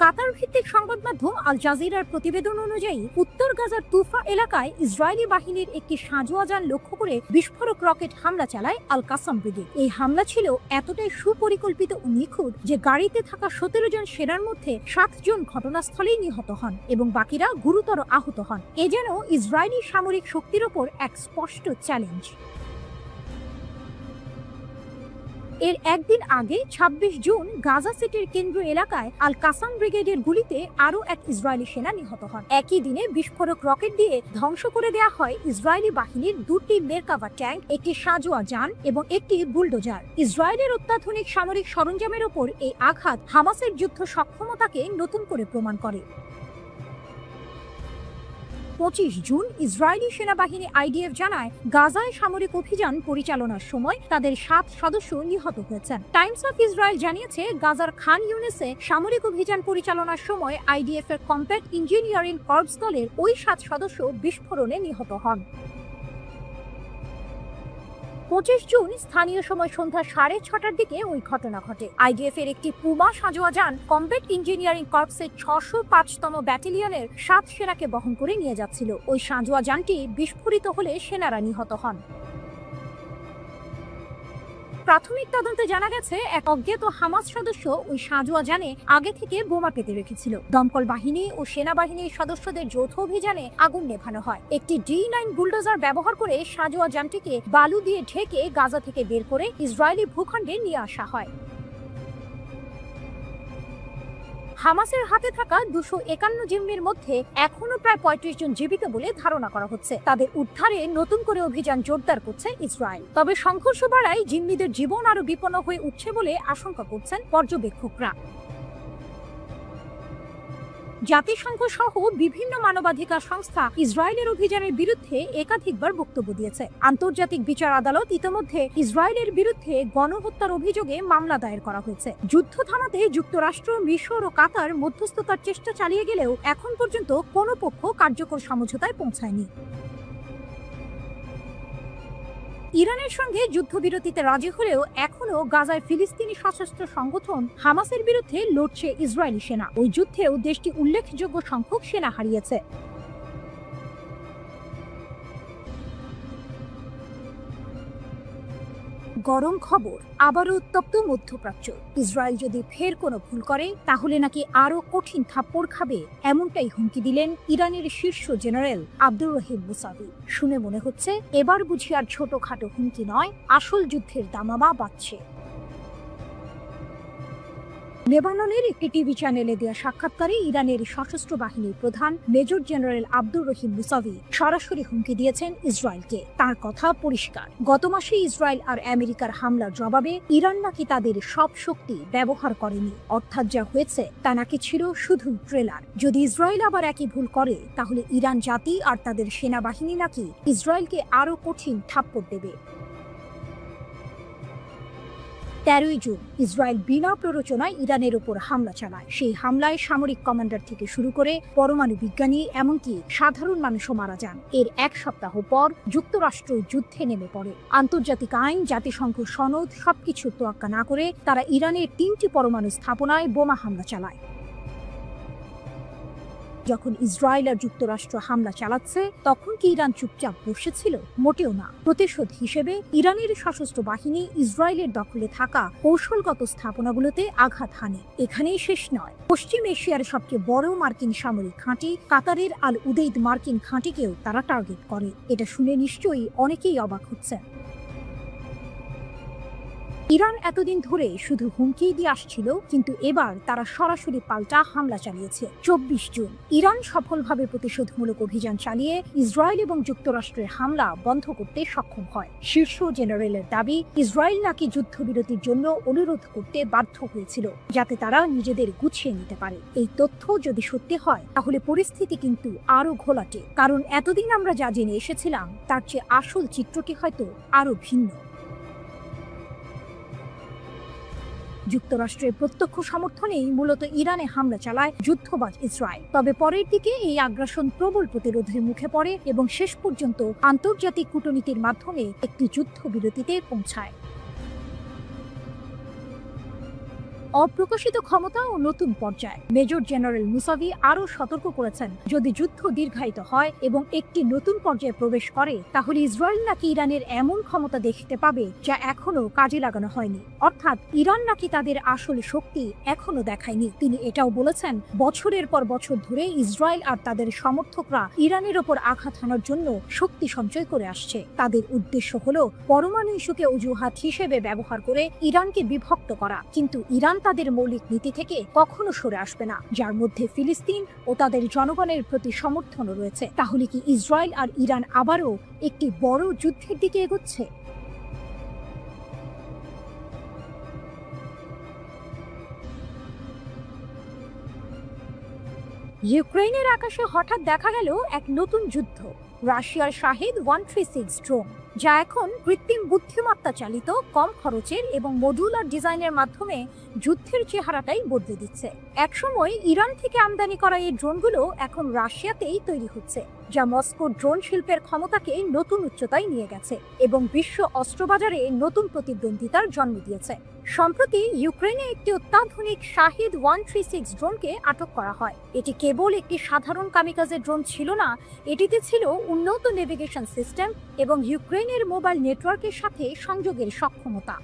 কাতার ভিত্তিক সংবাদ মাধ্যম আল জাজিরার প্রতিবেদন অনুযায়ী উত্তর গাজার তুফা এলাকায় ইসরায়েলি বাহিনীর একটি সাঁজোয়া যান লক্ষ্য করে বিস্ফোরক রকেট হামলা চালায় আল কাসাম ব্রিগেড। এই হামলা ছিল এতটাই সুপরিকল্পিত ও নিখুঁত যে গাড়িতে থাকা 17 জন সেনার মধ্যে 7 জন ঘটনাস্থলেই নিহত হন এবং বাকিরা গুরুতর আহত হন। এ যেন ইসরায়েলি সামরিক শক্তির ওপর এক স্পষ্ট চ্যালেঞ্জ। এর একদিন আগে 26 জুন গাজা সিটির কেন্দ্রীয় এলাকায় আল কাসাম ব্রিগেডের গুলিতে আরও এক ইসরায়েলি সেনা নিহত হন। একই দিনে বিস্ফোরক রকেট দিয়ে ধ্বংস করে দেওয়া হয় ইসরায়েলি বাহিনীর 2টি মেরকাভা ট্যাঙ্ক, একটি সাঁজোয়া যান এবং একটি বুলডোজার। ইসরায়েলের অত্যাধুনিক সামরিক সরঞ্জামের ওপর এই আঘাত হামাসের যুদ্ধ সক্ষমতাকে নতুন করে প্রমাণ করে। 25 জুন ইসরায়েলি সেনাবাহিনী আইডিএফ জানায় গাজায় সামরিক অভিযান পরিচালনার সময় তাদের 7 সদস্য নিহত হয়েছেন। টাইমস অফ ইসরায়েল জানিয়েছে গাজার খান ইউনিসে সামরিক অভিযান পরিচালনার সময় আইডিএফ এর কমব্যাট ইঞ্জিনিয়ারিং কর্পস দলের ওই 7 সদস্য বিস্ফোরণে নিহত হন। 25 জুন স্থানীয় সময় সন্ধ্যা 6:30টার দিকে ওই ঘটনা ঘটে। আইডিএফ এর একটি পুমা সাঁজোয়া যান কমব্যাট ইঞ্জিনিয়ারিং কর্পসের 605তম ব্যাটালিয়নের 7 সেনাকে বহন করে নিয়ে যাচ্ছিল। ওই সাঁজোয়া যানটি বিস্ফোরিত হলে সেনারা নিহত হন। প্রাথমিক তদন্তে জানা গেছে এক অজ্ঞাত হামাস সদস্য ওই সাঁজোয়া যানে আগে থেকে বোমা পেতে রেখেছিল। দমকল বাহিনী ও সেনাবাহিনীর সদস্যদের যৌথ অভিযানে আগুন নেভানো হয়। একটি D9 বুলডোজার ব্যবহার করে সাঁজোয়া যানটিকে বালু দিয়ে ঢেকে গাজা থেকে বের করে ইসরায়েলি ভূখণ্ডে নিয়ে আসা হয়। হামাসের হাতে থাকা 251 জিম্মির মধ্যে এখনো প্রায় 35 জন জীবিত বলে ধারণা করা হচ্ছে। তাদের উদ্ধারে নতুন করে অভিযান জোরদার করছে ইসরায়েল। তবে সংঘর্ষ বাড়ায় জিম্মিদের জীবন আরো বিপন্ন হয়ে উঠছে বলে আশঙ্কা করছেন পর্যবেক্ষকরা। জাতিসংঘ সহ বিভিন্ন মানবাধিকার সংস্থা ইসরায়েলের অভিযানের বিরুদ্ধে একাধিকবার বক্তব্য দিয়েছে। আন্তর্জাতিক বিচার আদালত ইতিমধ্যে ইসরায়েলের বিরুদ্ধে গণহত্যার অভিযোগে মামলা দায়ের করা হয়েছে। যুদ্ধ থামাতে যুক্তরাষ্ট্র, মিশর ও কাতার মধ্যস্থতার চেষ্টা চালিয়ে গেলেও এখন পর্যন্ত কোনো পক্ষ কার্যকর সমঝোতায় পৌঁছায়নি। ইরানের সঙ্গে যুদ্ধবিরতিতে রাজি হলেও এখনো গাজায় ফিলিস্তিনি সশস্ত্র সংগঠন হামাসের বিরুদ্ধে লড়ছে ইসরায়েলি সেনা। ওই যুদ্ধেও দেশটি উল্লেখযোগ্য সংখ্যক সেনা হারিয়েছে। গরম খবর, আবারও উত্তপ্ত মধ্যপ্রাচ্য। ইসরায়েল যদি ফের কোনো ভুল করে তাহলে নাকি আরো কঠিন থাপ্পড় খাবে, এমনটাই হুমকি দিলেন ইরানের শীর্ষ জেনারেল আব্দুর রহিম মুসাভি। শুনে মনে হচ্ছে এবার বুঝি আর ছোটখাটো হুমকি নয়, আসল যুদ্ধের দামামা বাজছে। লেবাননের একটি টিভি চ্যানেলে দেওয়া সাক্ষাৎকারে ইরানের সশস্ত্র বাহিনীর প্রধান major general Abdur Rahim Musavi সরাসরি হুমকি দিয়েছেন ইসরায়েলকে। তার কথা পরিষ্কার, গত মাসে ইসরায়েল আর আমেরিকার হামলার জবাবে ইরান নাকি তাদের সব শক্তি ব্যবহার করেনি, অর্থাৎ যা হয়েছে তা নাকি ছিল শুধু ট্রেলার। যদি ইসরায়েল আবার একই ভুল করে তাহলে ইরান জাতি আর তাদের সেনাবাহিনী নাকি ইসরায়েলকে আরো কঠিন থাপ্পড় দেবে। 13 জুন ইসরায়েল বিনা প্ররোচনায় ইরানের ওপর হামলা চালায়। সেই হামলায় সামরিক কমান্ডার থেকে শুরু করে পরমাণু বিজ্ঞানী এমনকি সাধারণ মানুষও মারা যান। এর এক সপ্তাহ পর যুক্তরাষ্ট্র যুদ্ধে নেমে পড়ে। আন্তর্জাতিক আইন, জাতিসংঘ সনদ সবকিছু তোয়াক্কা না করে তারা ইরানের 3টি পরমাণু স্থাপনায় বোমা হামলা চালায়। যখন ইসরায়েল আর যুক্তরাষ্ট্র হামলা চালাচ্ছে তখন কি ইরান চুপচাপ বসেছিল? মোটেও না। প্রতিশোধ হিসেবে ইরানের সশস্ত্র বাহিনী ইসরায়েলের দখলে থাকা কৌশলগত স্থাপনাগুলোতে আঘাত হানে। এখানেই শেষ নয়, পশ্চিম এশিয়ার সবচেয়ে বড় মার্কিন সামরিক ঘাঁটি কাতারের আল উদেইদ মার্কিন ঘাঁটিকেও তারা টার্গেট করে। এটা শুনে নিশ্চয়ই অনেকেই অবাক হচ্ছেন। ইরান এতদিন ধরে শুধু হুমকি দিয়ে আসছিল, কিন্তু এবার তারা সরাসরি পাল্টা হামলা চালিয়েছে। 24 জুন ইরান সফলভাবে প্রতিশোধমূলক অভিযান চালিয়ে ইসরায়েল এবং যুক্তরাষ্ট্রের হামলা বন্ধ করতে সক্ষম হয়। শীর্ষ জেনারেলের দাবি, ইসরায়েল নাকি যুদ্ধবিরতির জন্য অনুরোধ করতে বাধ্য হয়েছিল যাতে তারা নিজেদের গুছিয়ে নিতে পারে। এই তথ্য যদি সত্যি হয় তাহলে পরিস্থিতি কিন্তু আরো ঘোলাটে, কারণ এতদিন আমরা যা জেনে এসেছিলাম তার চেয়ে আসল চিত্রটি হয়তো আরো ভিন্ন। যুক্তরাষ্ট্রের প্রত্যক্ষ সমর্থনেই মূলত ইরানে হামলা চালায় যুদ্ধবাজ ইসরায়েল। তবে পরের দিকে এই আগ্রাসন প্রবল প্রতিরোধের মুখে পড়ে এবং শেষ পর্যন্ত আন্তর্জাতিক কূটনীতির মাধ্যমে একটি যুদ্ধবিরতিতে পৌঁছায়। অপ্রকাশিত ক্ষমতা ও নতুন পর্যায়। মেজর জেনারেল মুসাভি আরও সতর্ক করেছেন, যদি যুদ্ধ দীর্ঘায়িত হয় এবং একটি নতুন পর্যায়ে প্রবেশ করে তাহলে ইসরায়েল নাকি ইরানের এমন ক্ষমতা দেখতে পাবে যা এখনো কাজে লাগানো হয়নি, অর্থাৎ ইরান নাকি তাদের আসল শক্তি এখনো দেখায়নি। তিনি এটাও বলেছেন, বছরের পর বছর ধরে ইসরায়েল আর তাদের সমর্থকরা ইরানের ওপর আঘাত হানার জন্য শক্তি সঞ্চয় করে আসছে। তাদের উদ্দেশ্য হলো পরমাণু ইস্যুকে অজুহাত হিসেবে ব্যবহার করে ইরানকে বিভক্ত করা, কিন্তু ইরান তাদের মৌলিক নীতি থেকে কখনো সরে আসবে না, যার মধ্যে ফিলিস্তিন ও তাদের জনগণের প্রতি সমর্থনও রয়েছে। তাহলে কি ইসরায়েল আর ইরান আবারও একটি বড় যুদ্ধের দিকে এগোচ্ছে? ইউক্রেনের আকাশে হঠাৎ দেখা গেল এক নতুন যুদ্ধ, রাশিয়ার শাহেদ 136 ড্রোন, যা এখন কৃত্রিম বুদ্ধিমত্তা চালিত, কম খরচের এবং মডুলার ডিজাইনের মাধ্যমে যুদ্ধের চেহারাটাই বদলে দিচ্ছে। একসময় ইরান থেকে আমদানি করা এই ড্রোনগুলো এখন রাশিয়াতেই তৈরি হচ্ছে, যা মস্কোর ড্রোন শিল্পের ক্ষমতাকে নতুন উচ্চতায় নিয়ে গেছে এবং বিশ্ব অস্ত্রবাজারে নতুন প্রতিদ্বন্দ্বিতার জন্ম দিয়েছে। সম্প্রতি ইউক্রেনে একটি অত্যাধুনিক শাহেদ 136 ড্রোনকে আটক করা হয়। এটি কেবল একটি সাধারণ কামিকাজে ড্রোন ছিল না, এটিতে ছিল উন্নত নেভিগেশন সিস্টেম এবং ইউক্রেনের মোবাইল নেটওয়ার্কের সাথে সংযোগের সক্ষমতা।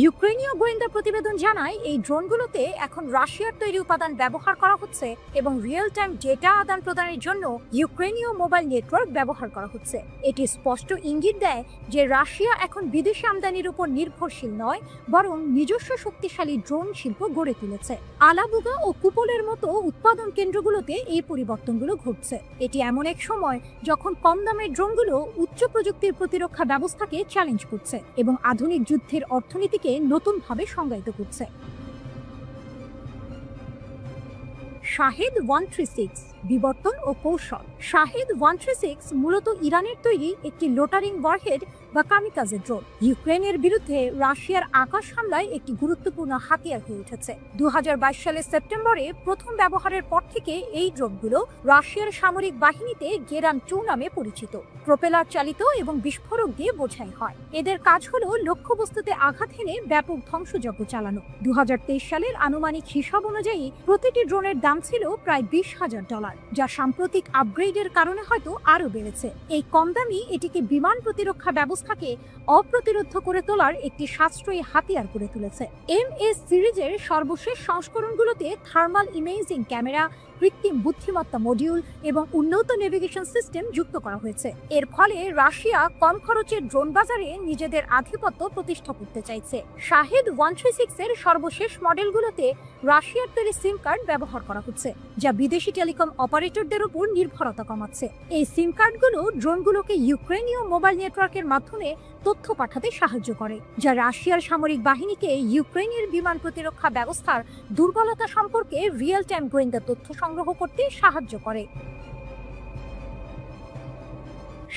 ইউক্রেনীয় গোয়েন্দা প্রতিবেদন জানায়, এই ড্রোনগুলোতে এখন রাশিয়ার তৈরি উপাদান ব্যবহার করা হচ্ছে এবং রিয়েল টাইম ডেটা আদান প্রদানের জন্য ইউক্রেনীয় মোবাইল নেটওয়ার্ক ব্যবহার করা হচ্ছে। এটি স্পষ্ট ইঙ্গিত দেয় যে রাশিয়া এখন বিদেশি আমদানির উপর নির্ভরশীল নয়, বরং নিজস্ব শক্তিশালী ড্রোন শিল্প গড়ে তুলেছে। আলাবুগা ও কুপলের মতো উৎপাদন কেন্দ্রগুলোতে এই পরিবর্তনগুলো ঘটছে। এটি এমন এক সময় যখন কম দামের ড্রোনগুলো উচ্চ প্রযুক্তির প্রতিরক্ষা ব্যবস্থাকে চ্যালেঞ্জ করছে এবং আধুনিক যুদ্ধের অর্থনীতি নতুনভাবে সংজ্ঞায়িত করছে। শাহেদ 136 বিবর্তন ও কৌশল। শাহেদ 136 মূলত ইরানের তৈরি একটি লোটারিং ওয়ারহেড বা কামিকাজে ড্রোন। ইউক্রেনের বিরুদ্ধে রাশিয়ার আকাশ হামলায় একটি গুরুত্বপূর্ণ হাতিয়ার হয়ে উঠেছে। 2022 সালের সেপ্টেম্বরে প্রথম ব্যবহারের পর থেকে এই ড্রোনগুলো রাশিয়ার সামরিক বাহিনীতে গেরান 2 নামে পরিচিত। প্রোপেলার চালিত এবং বিস্ফোরক দিয়ে বোঝাই হয়। এদের কাজ হলো লক্ষ্যবস্তুতে আঘাত হেনে ব্যাপক ধ্বংসযজ্ঞ চালানো। 2023 সালের আনুমানিক হিসাব অনুযায়ী প্রতিটি ড্রোনের দাম ছিল প্রায় $20,000, যা সাম্প্রতিক আপগ্রেডের কারণে হয়তো আরো বেড়েছে। এই কম দামি এটিকে বিমান প্রতিরক্ষা ব্যবস্থা ব্যবস্থাকে অপ্রতিরোধ্য করে তোলার একটি সাশ্রয়ী হাতিয়ার করে তুলেছে। MS সিরিজের সর্বশেষ সংস্করণগুলোতে থার্মাল ইমেজিং ক্যামেরা, কৃত্রিম বুদ্ধিমত্তা মডিউল এবং উন্নত নেভিগেশন সিস্টেম যুক্ত করা হয়েছে। এর ফলে রাশিয়া কম খরচের ড্রোন বাজারে নিজেদের আধিপত্য প্রতিষ্ঠা করতে চাইছে। শাহেদ 136 এর সর্বশেষ মডেলগুলোতে রাশিয়ার তৈরি সিম কার্ড ব্যবহার করা হচ্ছে, যা বিদেশি টেলিকম অপারেটরদের উপর নির্ভরতা কমাচ্ছে। এই সিম কার্ডগুলো ড্রোনগুলোকে ইউক্রেনীয় মোবাইল নেটওয়ার্কের মাধ্যমে তথ্য পাঠাতে সাহায্য করে, যা রাশিয়ার সামরিক বাহিনীকে ইউক্রেনের বিমান প্রতিরক্ষা ব্যবস্থার দুর্বলতা সম্পর্কে রিয়েল টাইম গোয়েন্দা তথ্য সংগ্রহ করতে সাহায্য করে।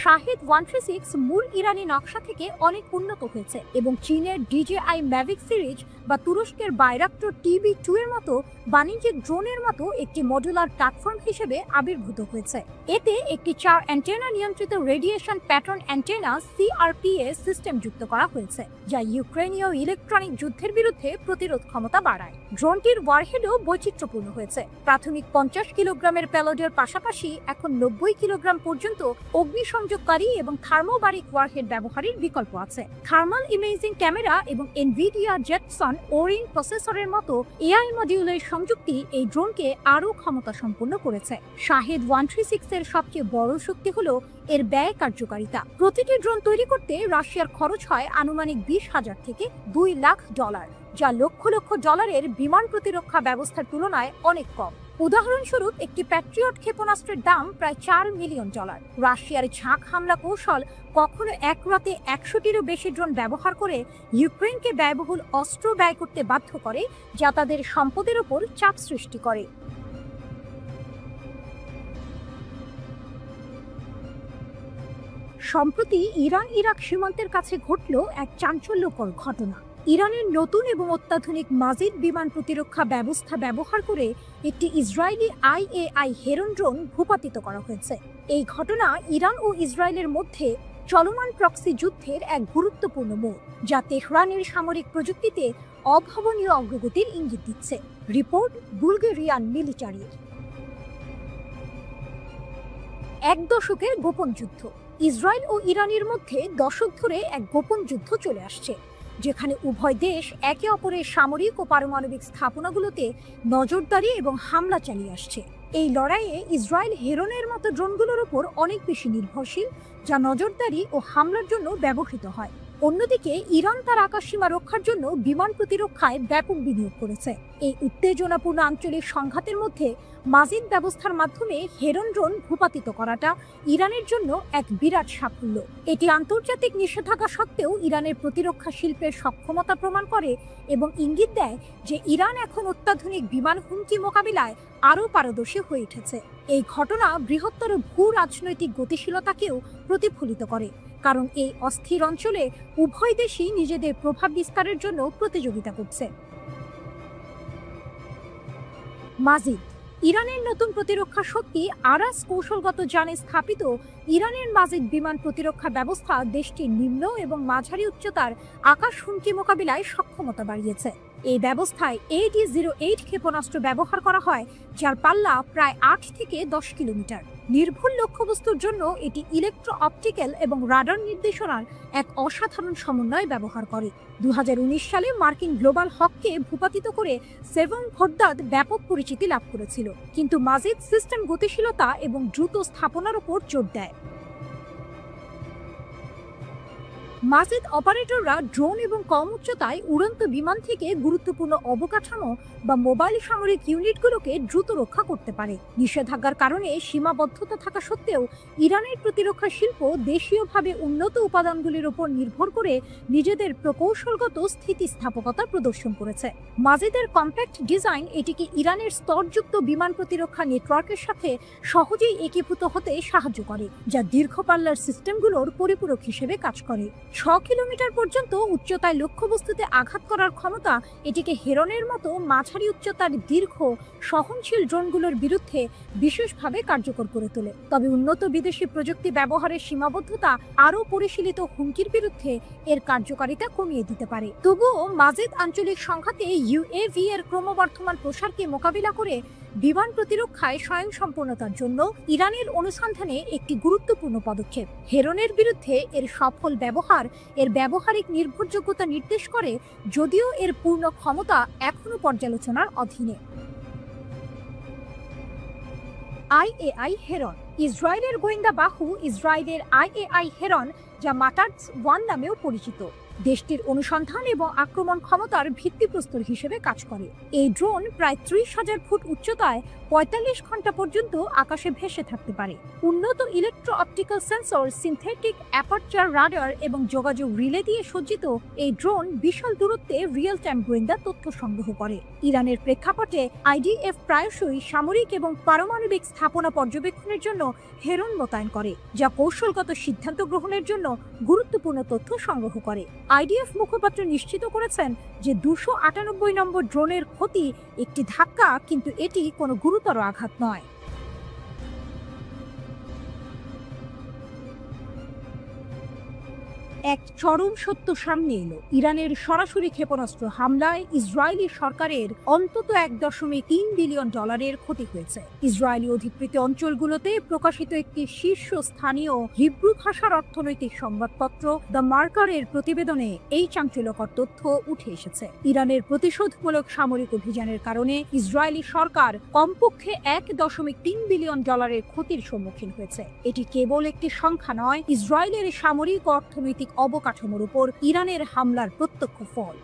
শাহেদ 136 মূল ইরানি নকশা থেকে অনেক উন্নত হয়েছে এবং চীনের DJI Mavic সিরিজ বা তুরস্কের বাইরাক্টর TB2 এর মতো বাণিজ্যিক ড্রোনের মতো একটি মডুলার প্ল্যাটফর্ম হিসেবে আবির্ভূত হয়েছে। এতে একটি 4 অ্যান্টেনা নিয়ন্ত্রিত radiation pattern antenna CRPS system যুক্ত করা হয়েছে, যা ইউক্রেনীয় ইলেকট্রনিক যুদ্ধের বিরুদ্ধে প্রতিরোধ ক্ষমতা বাড়ায়। ড্রোনটির ওয়ারহেডও বৈচিত্র্যপূর্ণ হয়েছে। প্রাথমিক 50 কিলোগ্রামের পেলোডের পাশাপাশি এখন 90 কিলোগ্রাম পর্যন্ত অগ্নিসংযোগকারী এবং থার্মোবারিক ওয়ারহেড ব্যবহারের বিকল্প আছে। থার্মাল ইমেজিং ক্যামেরা এবং এনভিডিয়া জেটসন ওরিন প্রসেসরের মতো AI মডিউলের সংযুক্তি এই ড্রোনকে আরও ক্ষমতা সম্পন্ন করেছে। শাহেদ 136 এর সবচেয়ে বড় শক্তি হলো এর ব্যয় কার্যকারিতা। প্রতিটি ড্রোন তৈরি করতে রাশিয়ার খরচ হয় আনুমানিক $20,000 থেকে $2 লাখ, যা লক্ষ লক্ষ ডলারের বিমান প্রতিরক্ষা ব্যবস্থার তুলনায় অনেক কম। উদাহরণস্বরূপ একটি প্যাট্রিয়ট ক্ষেপণাস্ত্রের দাম প্রায় $4 মিলিয়ন। রাশিয়ার ঝাঁক হামলা কৌশল কখনো এক রাতে 100টিরও বেশি ড্রোন ব্যবহার করে ইউক্রেনকে ব্যয়বহুল অস্ত্র ব্যয় করতে বাধ্য করে, যা তাদের সম্পদের ওপর চাপ সৃষ্টি করে। সম্প্রতি ইরান ইরাক সীমান্তের কাছে ঘটল এক চাঞ্চল্যকর ঘটনা। ইরানের নতুন এবং অত্যাধুনিক মাজিদ বিমান প্রতিরক্ষা ব্যবস্থা ব্যবহার করে একটি ইসরায়েলি IAI হেরন ড্রোন ভূপাতিত করা হয়েছে। এই ঘটনা ইরান ও ইসরায়েলের মধ্যে চলমান প্রক্সি যুদ্ধের এক গুরুত্বপূর্ণ মোড়, যা তেহরানের সামরিক প্রযুক্তিতে অভাবনীয় অগ্রগতির ইঙ্গিত দিচ্ছে। রিপোর্ট বুলগেরিয়ান মিলিটারির। এক দশকের গোপন যুদ্ধ। ইসরায়েল ও ইরানের মধ্যে দশক ধরে এক গোপন যুদ্ধ চলে আসছে, যেখানে উভয় দেশ একে অপরের সামরিক ও পারমাণবিক স্থাপনাগুলোতে নজরদারি এবং হামলা চালিয়ে আসছে। এই লড়াইয়ে ইসরায়েল হেরনের মতো ড্রোনগুলোর উপর অনেক বেশি নির্ভরশীল, যা নজরদারি ও হামলার জন্য ব্যবহৃত হয়। অন্যদিকে ইরান তার আকাশসীমা রক্ষার জন্য বিমান প্রতিরক্ষায় ব্যাপক বিনিয়োগ করেছে। এই উত্তেজনাপূর্ণ আঞ্চলিক সংঘাতের মধ্যে মাজিদ ব্যবস্থার মাধ্যমে হেরন ড্রোন ভূপাতিত করাটা ইরানের জন্য এক বিরাট সাফল্য। এটি আন্তর্জাতিক নিষেধাজ্ঞা সত্ত্বেও ইরানের প্রতিরক্ষা শিল্পের সক্ষমতা প্রমাণ করে এবং ইঙ্গিত দেয় যে ইরান এখন অত্যাধুনিক বিমান হুমকি মোকাবিলায় আরও পারদর্শী হয়ে উঠেছে। এই ঘটনা বৃহত্তর ভূ রাজনৈতিক গতিশীলতাকেও প্রতিফলিত করে, কারণ এই অস্থির অঞ্চলে উভয় দেশই নিজেদের প্রভাব বিস্তারের জন্য প্রতিযোগিতা করছে। মাজিদ ইরানের নতুন প্রতিরক্ষা শক্তি আরাস কৌশলগত যানে স্থাপিত ইরানের মাজিদ বিমান প্রতিরক্ষা ব্যবস্থা দেশটির নিম্ন এবং মাঝারি উচ্চতার আকাশ হুমকি মোকাবিলায় সক্ষমতা বাড়িয়েছে। এই ব্যবস্থায় AD-08 ক্ষেপণাস্ত্র ব্যবহার করা হয়, যার পাল্লা প্রায় 8 থেকে 10 কিলোমিটার। নির্ভুল লক্ষ্যবস্তুর জন্য এটি ইলেকট্রো অপটিক্যাল এবং রাডার নির্দেশনার এক অসাধারণ সমন্বয় ব্যবহার করে। 2019 সালে মার্কিন গ্লোবাল হককে ভূপাতিত করে সেভন ভোদ্দাদ ব্যাপক পরিচিতি লাভ করেছিল, কিন্তু মাজিদ সিস্টেম গতিশীলতা এবং দ্রুত স্থাপনার উপর জোর দেয়। মাজিদ অপারেটররা ড্রোন এবং কম উচ্চতায় উড়ন্ত বিমান থেকে গুরুত্বপূর্ণ অবকাঠামো বা মোবাইল সামরিক ইউনিটগুলোকে দ্রুত রক্ষা করতে পারে। নিষেধাজ্ঞার কারণে সীমাবদ্ধতা থাকা সত্ত্বেও ইরানের প্রতিরক্ষা শিল্প দেশীয়ভাবে উন্নত উপাদানগুলির উপর নির্ভর করে নিজেদের প্রকৌশলগত স্থিতিস্থাপকতা প্রদর্শন করেছে। মাজিদের কম্প্যাক্ট ডিজাইন এটিকে ইরানের স্তরযুক্ত বিমান প্রতিরক্ষা নেটওয়ার্কের সাথে সহজেই একীভূত হতে সাহায্য করে, যা দীর্ঘপাল্লার সিস্টেমগুলোর পরিপূরক হিসেবে কাজ করে। 6 কিলোমিটার পর্যন্ত উচ্চতায় লক্ষ্যবস্তুতে আঘাত করার ক্ষমতা এটিকে হেরনের মতো মাঝারি উচ্চতার দীর্ঘ সহনশীল ড্রোনগুলোর বিরুদ্ধে বিশেষভাবে কার্যকর করে তোলে। তবে উন্নত বিদেশি প্রযুক্তি ব্যবহারের সীমাবদ্ধতা আরও পরিশীলিত হুমকির বিরুদ্ধে এর কার্যকারিতা কমিয়ে দিতে পারে। তবুও মাজিদ আঞ্চলিক সংঘাতে UAV এর ক্রমবর্ধমান প্রসারকে মোকাবিলা করে বিমান প্রতিরক্ষায় স্বয়ংসম্পূর্ণতার জন্য ইরানের অনুসন্ধানে একটি গুরুত্বপূর্ণ পদক্ষেপ। হেরনের বিরুদ্ধে এর সফল ব্যবহার সরকার এর ব্যবহারিক নির্ভরযোগ্যতা নির্দেশ করে, যদিও এর পূর্ণ ক্ষমতা এখনো পর্যালোচনার অধীনে। IAI heron. ইসরায়েলের গোয়েন্দা বাহু ইসরায়েলের আইএআই হেরন, যা মাটার্স 1 নামেও পরিচিত, দেশটির অনুসন্ধান এবং আক্রমণ ক্ষমতার ভিত্তিপ্রস্তর হিসেবে কাজ করে। এই ড্রোন প্রায় 30,000 ফুট উচ্চতায় 45 ঘন্টা পর্যন্ত আকাশে ভেসে থাকতে পারে। উন্নত electro optical sensor, synthetic aperture radar এবং যোগাযোগ রিলে দিয়ে সজ্জিত এই ড্রোন বিশাল দূরত্বে রিয়েল টাইম গোয়েন্দা তথ্য সংগ্রহ করে। ইরানের প্রেক্ষাপটে আইডিএফ প্রায়শই সামরিক এবং পারমাণবিক স্থাপনা পর্যবেক্ষণের জন্য হেরন মোতায়েন করে, যা কৌশলগত সিদ্ধান্ত গ্রহণের জন্য গুরুত্বপূর্ণ তথ্য সংগ্রহ করে। আইডিএফ মুখপাত্র নিশ্চিত করেছেন যে 298 নম্বর ড্রোনের ক্ষতি একটি ধাক্কা, কিন্তু এটি কোনো গুরুতর আঘাত নয়। এক চরম সত্য সামনে এলো। ইরানের সরাসরি ক্ষেপণাস্ত্র হামলায় ইসরায়েলি সরকারের অন্তত $1.3 বিলিয়ন ক্ষতি হয়েছে। ইসরায়েলি অধিকৃত অঞ্চলগুলোতে প্রকাশিত একটি শীর্ষস্থানীয় হিব্রু ভাষার অর্থনৈতিক সংবাদপত্র দ্য মার্কারের প্রতিবেদনে এই চাঞ্চল্যকর তথ্য উঠে এসেছে। ইরানের প্রতিশোধমূলক সামরিক অভিযানের কারণে ইসরায়েলি সরকার কমপক্ষে $1.3 বিলিয়ন ক্ষতির সম্মুখীন হয়েছে। এটি কেবল একটি সংখ্যা নয়, ইসরায়েলের সামরিক ও অর্থনৈতিক অবকাঠামোর উপর ইরানের হামলার প্রত্যক্ষ ফল।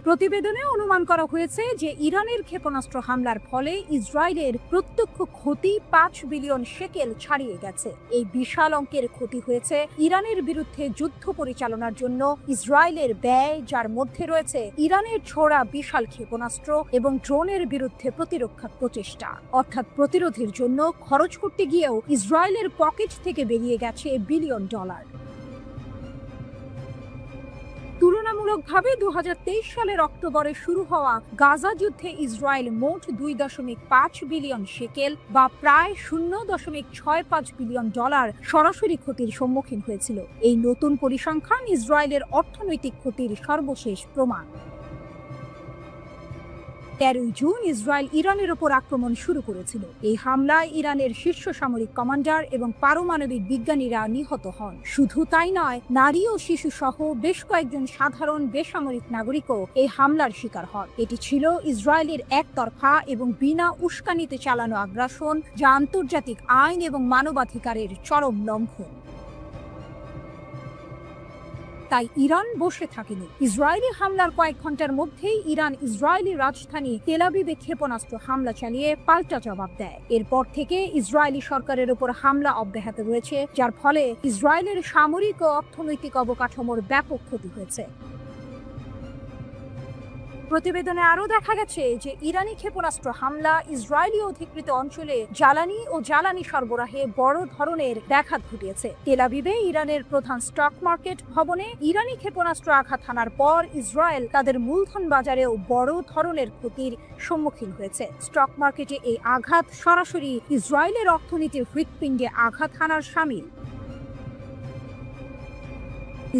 প্রতিবেদনে অনুমান করা হয়েছে যে ইরানের ক্ষেপণাস্ত্র হামলার ফলে ইসরায়েলের প্রত্যক্ষ ক্ষতি 5 বিলিয়ন শেকেল ছাড়িয়ে গেছে। এই বিশাল অঙ্কের ক্ষতি হয়েছে ইরানের বিরুদ্ধে যুদ্ধ পরিচালনার জন্য ইসরায়েলের ব্যয়, যার মধ্যে রয়েছে ইরানের ছোড়া বিশাল ক্ষেপণাস্ত্র এবং ড্রোনের বিরুদ্ধে প্রতিরক্ষা প্রচেষ্টা। অর্থাৎ প্রতিরোধের জন্য খরচ করতে গিয়েও ইসরায়েলের পকেট থেকে বেরিয়ে গেছে বিলিয়ন ডলার। তুলনামূলকভাবে 2023 সালের অক্টোবরে শুরু হওয়া গাজা যুদ্ধে ইসরায়েল মোট 2.5 বিলিয়ন শেকেল বা প্রায় $0.65 বিলিয়ন সরাসরি ক্ষতির সম্মুখীন হয়েছিল। এই নতুন পরিসংখ্যান ইসরায়েলের অর্থনৈতিক ক্ষতির সর্বশেষ প্রমাণ। 13 জুন ইসরায়েল ইরানের ওপর আক্রমণ শুরু করেছিল। এই হামলায় ইরানের শীর্ষ সামরিক কমান্ডার এবং পারমাণবিক বিজ্ঞানীরা নিহত হন। শুধু তাই নয়, নারী ও শিশু সহ বেশ কয়েকজন সাধারণ বেসামরিক নাগরিকও এই হামলার শিকার হন। এটি ছিল ইসরায়েলের একতরফা এবং বিনা উস্কানিতে চালানো আগ্রাসন, যা আন্তর্জাতিক আইন এবং মানবাধিকারের চরম লঙ্ঘন। তাই ইরান বসে থাকেনি। ইসরায়েলি হামলার কয়েক ঘন্টার মধ্যেই ইরান ইসরায়েলি রাজধানী তেল আবিবে ক্ষেপণাস্ত্র হামলা চালিয়ে পাল্টা জবাব দেয়। এরপর থেকে ইসরায়েলি সরকারের উপর হামলা অব্যাহত রয়েছে, যার ফলে ইসরায়েলের সামরিক ও অর্থনৈতিক অবকাঠামোর ব্যাপক ক্ষতি হয়েছে। প্রতিবেদনে আরও দেখা গেছে যে ইরানি ক্ষেপণাস্ত্র হামলা ইসরায়েলি অধিকৃত অঞ্চলে জ্বালানি ও জ্বালানি সরবরাহে বড় ধরনের ব্যাঘাত ঘটিয়েছে। তেল আবিবে ইরানের প্রধান স্টক মার্কেট ভবনে ইরানি ক্ষেপণাস্ত্র আঘাত হানার পর ইসরায়েল তাদের মূলধন বাজারেও বড় ধরনের ক্ষতির সম্মুখীন হয়েছে। স্টক মার্কেটে এই আঘাত সরাসরি ইসরায়েলের অর্থনীতির হৃৎপিণ্ডে আঘাত হানার শামিল।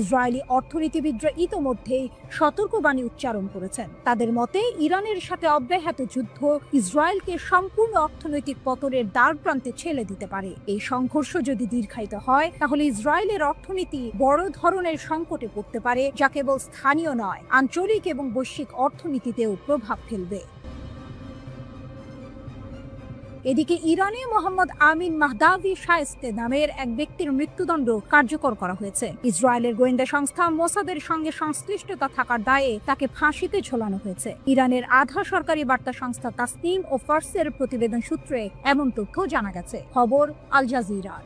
ইসরায়েলি অর্থনীতিবিদরা ইতোমধ্যেই সতর্কবাণী উচ্চারণ করেছেন। তাদের মতে ইরানের সাথে অব্যাহত যুদ্ধ ইসরায়েলকে সম্পূর্ণ অর্থনৈতিক পতনের দ্বারপ্রান্তে ঠেলে দিতে পারে। এই সংঘর্ষ যদি দীর্ঘায়িত হয়, তাহলে ইসরায়েলের অর্থনীতি বড় ধরনের সংকটে পড়তে পারে, যা কেবল স্থানীয় নয়, আঞ্চলিক এবং বৈশ্বিক অর্থনীতিতেও প্রভাব ফেলবে। এদিকে ইরানে মোহাম্মদ আমিন মাহদাভি শায়েস্তে নামের এক ব্যক্তির মৃত্যুদণ্ড কার্যকর করা হয়েছে। ইসরায়েলের গোয়েন্দা সংস্থা মোসাদের সঙ্গে সংশ্লিষ্টতা থাকার দায়ে তাকে ফাঁসিতে ঝোলানো হয়েছে। ইরানের আধা সরকারি বার্তা সংস্থা তাসনিম ও ফার্সের প্রতিবেদন সূত্রে এমন তথ্য জানা গেছে। খবর আল জাজিরার।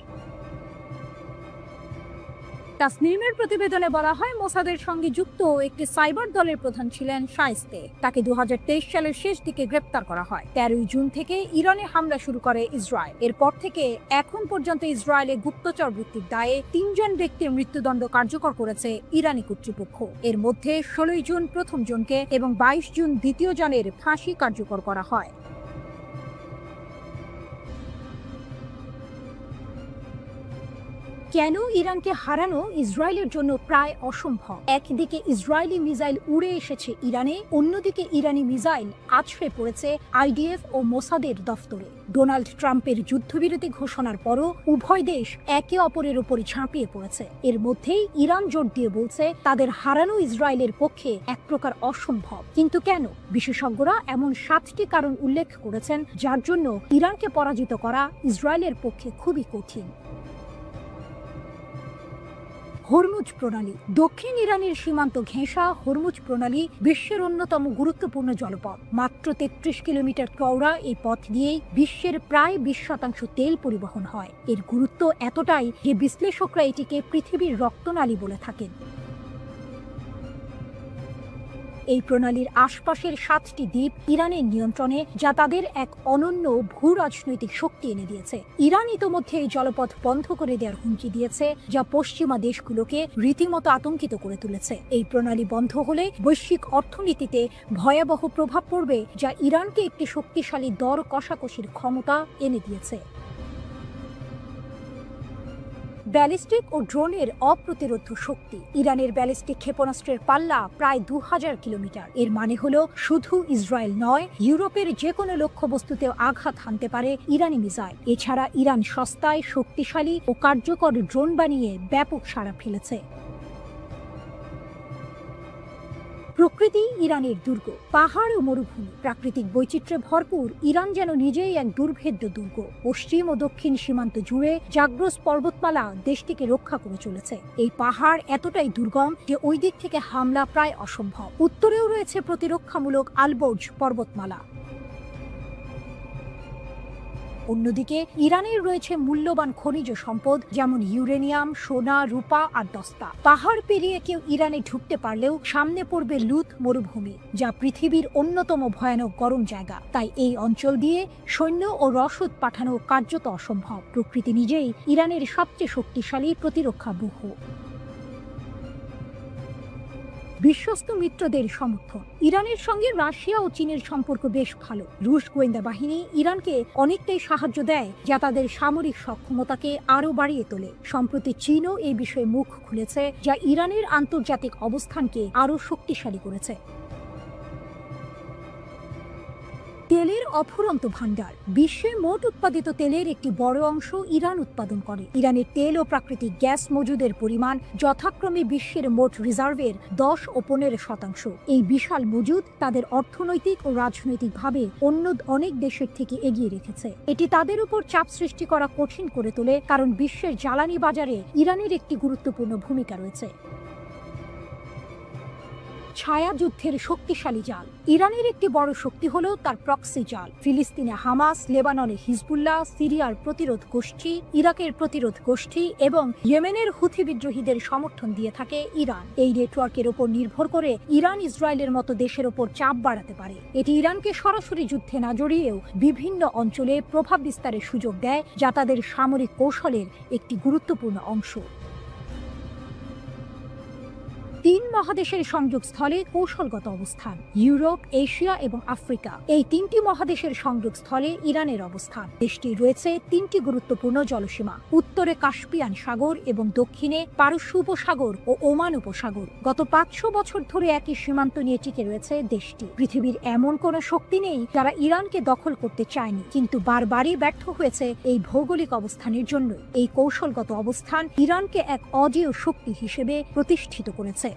তাসনিমের প্রতিবেদনে বলা হয়, মোসাদের সঙ্গে যুক্ত একটি সাইবার দলের প্রধান ছিলেন শায়েস্তে। তাকে 2023 সালের শেষ দিকে গ্রেপ্তার করা হয়। 13 জুন থেকে ইরানে হামলা শুরু করে ইসরায়েল। এরপর থেকে এখন পর্যন্ত ইসরায়েলে গুপ্তচর বৃত্তির দায়ে 3 জন ব্যক্তির মৃত্যুদণ্ড কার্যকর করেছে ইরানি কর্তৃপক্ষ। এর মধ্যে 16 জুন প্রথম জনকে এবং 22 জুন দ্বিতীয় জনের ফাঁসি কার্যকর করা হয়। কেন ইরানকে হারানো ইসরায়েলের জন্য প্রায় অসম্ভব? একদিকে ইসরায়েলি মিসাইল উড়ে এসেছে ইরানে, অন্যদিকে ইরানি মিসাইল আছড়ে পড়েছে আইডিএফ ও মোসাদের দফতরে। ডোনাল্ড ট্রাম্পের যুদ্ধবিরতি ঘোষণার পরও উভয় দেশ একে অপরের উপর ঝাঁপিয়ে পড়েছে। এর মধ্যেই ইরান জোর দিয়ে বলছে তাদের হারানো ইসরায়েলের পক্ষে এক প্রকার অসম্ভব। কিন্তু কেন? বিশেষজ্ঞরা এমন 7টি কারণ উল্লেখ করেছেন যার জন্য ইরানকে পরাজিত করা ইসরায়েলের পক্ষে খুবই কঠিন। হরমুজ প্রণালী। দক্ষিণ ইরানের সীমান্ত ঘেঁষা হরমুজ প্রণালী বিশ্বের অন্যতম গুরুত্বপূর্ণ জলপথ। মাত্র 33 কিলোমিটার চওড়া এই পথ দিয়েই বিশ্বের প্রায় 20% তেল পরিবহন হয়। এর গুরুত্ব এতটাই যে বিশ্লেষকরা এটিকে পৃথিবীর রক্তনালী বলে থাকেন। এই প্রণালীর আশপাশের 7টি দ্বীপ ইরানের নিয়ন্ত্রণে, যা তাদের এক অনন্য ভূ রাজনৈতিক শক্তি এনে দিয়েছে। ইরান ইতোমধ্যে এই জলপথ বন্ধ করে দেওয়ার হুমকি দিয়েছে, যা পশ্চিমা দেশগুলোকে রীতিমতো আতঙ্কিত করে তুলেছে। এই প্রণালী বন্ধ হলে বৈশ্বিক অর্থনীতিতে ভয়াবহ প্রভাব পড়বে, যা ইরানকে একটি শক্তিশালী দর কষাকষির ক্ষমতা এনে দিয়েছে। ব্যালিস্টিক ও ড্রোনের অপ্রতিরোধ্য শক্তি। ইরানের ব্যালিস্টিক ক্ষেপণাস্ত্রের পাল্লা প্রায় 2000 কিলোমিটার। এর মানে হলো শুধু ইসরায়েল নয়, ইউরোপের যে কোনো লক্ষ্যবস্তুতেও আঘাত হানতে পারে ইরানি মিসাইল। এছাড়া ইরান সস্তায়, শক্তিশালী ও কার্যকর ড্রোন বানিয়ে ব্যাপক সাড়া ফেলেছে। প্রকৃতি ইরানের দুর্গ। পাহাড় ও মরুভূমি, প্রাকৃতিক বৈচিত্র্যে ভরপুর ইরান যেন নিজেই এক দুর্ভেদ্য দুর্গ। পশ্চিম ও দক্ষিণ সীমান্ত জুড়ে জাগ্রস পর্বতমালা দেশটিকে রক্ষা করে চলেছে। এই পাহাড় এতটাই দুর্গম যে ওই দিক থেকে হামলা প্রায় অসম্ভব। উত্তরেও রয়েছে প্রতিরক্ষামূলক আলবর্জ পর্বতমালা। অন্যদিকে ইরানের রয়েছে মূল্যবান খনিজ সম্পদ, যেমন ইউরেনিয়াম, সোনা, রূপা আর দস্তা। পাহাড় পেরিয়ে কেউ ইরানে ঢুকতে পারলেও সামনে পড়বে লুত মরুভূমি, যা পৃথিবীর অন্যতম ভয়ানক গরম জায়গা। তাই এই অঞ্চল দিয়ে সৈন্য ও রসদ পাঠানো কার্যত অসম্ভব। প্রকৃতি নিজেই ইরানের সবচেয়ে শক্তিশালী প্রতিরক্ষা ব্যূহ। বিশ্বস্ত মিত্রদের সমর্থন। ইরানের সঙ্গে রাশিয়া ও চীনের সম্পর্ক বেশ ভালো। রুশ গোয়েন্দা বাহিনী ইরানকে অনেকটাই সাহায্য দেয়, যা তাদের সামরিক সক্ষমতাকে আরও বাড়িয়ে তোলে। সম্প্রতি চীনও এই বিষয়ে মুখ খুলেছে, যা ইরানের আন্তর্জাতিক অবস্থানকে আরও শক্তিশালী করেছে। তেলের অফুরন্ত ভান্ডার। বিশ্বে মোট উৎপাদিত তেলের একটি বড় অংশ ইরান উৎপাদন করে। ইরানের তেল ও প্রাকৃতিক গ্যাস মজুদের পরিমাণ যথাক্রমে বিশ্বের মোট রিজার্ভের 10 ও 15%। এই বিশাল মজুদ তাদের অর্থনৈতিক ও রাজনৈতিকভাবে অন্য অনেক দেশের থেকে এগিয়ে রেখেছে। এটি তাদের উপর চাপ সৃষ্টি করা কঠিন করে তোলে, কারণ বিশ্বের জ্বালানি বাজারে ইরানের একটি গুরুত্বপূর্ণ ভূমিকা রয়েছে। ছায়া যুদ্ধের শক্তিশালী জাল। ইরানের একটি বড় শক্তি হলো তার প্রক্সি জাল। ফিলিস্তিনে হামাস, লেবাননে হিজবুল্লাহ, সিরিয়ার প্রতিরোধ গোষ্ঠী, ইরাকের প্রতিরোধ গোষ্ঠী এবং ইয়েমেনের হুথি বিদ্রোহীদের সমর্থন দিয়ে থাকে ইরান। এই নেটওয়ার্কের উপর নির্ভর করে ইরান ইসরায়েলের মতো দেশের উপর চাপ বাড়াতে পারে। এটি ইরানকে সরাসরি যুদ্ধে না জড়িয়েও বিভিন্ন অঞ্চলে প্রভাব বিস্তারের সুযোগ দেয়, যা তাদের সামরিক কৌশলের একটি গুরুত্বপূর্ণ অংশ। 3 মহাদেশের সংযোগস্থলে কৌশলগত অবস্থান। ইউরোপ, এশিয়া এবং আফ্রিকা, এই 3টি মহাদেশের সংযোগস্থলে ইরানের অবস্থান। দেশটি রয়েছে 3টি গুরুত্বপূর্ণ জলসীমা। উত্তরে কাস্পিয়ান সাগর এবং দক্ষিণে পারস্য উপসাগর ও ওমান উপসাগর। গত 500 বছর ধরে একই সীমান্ত নিয়ে টিকে রয়েছে দেশটি। পৃথিবীর এমন কোনো শক্তি নেই যারা ইরানকে দখল করতে চায়নি, কিন্তু বারবারই ব্যর্থ হয়েছে এই ভৌগোলিক অবস্থানের জন্য। এই কৌশলগত অবস্থান ইরানকে এক অজেয় শক্তি হিসেবে প্রতিষ্ঠিত করেছে।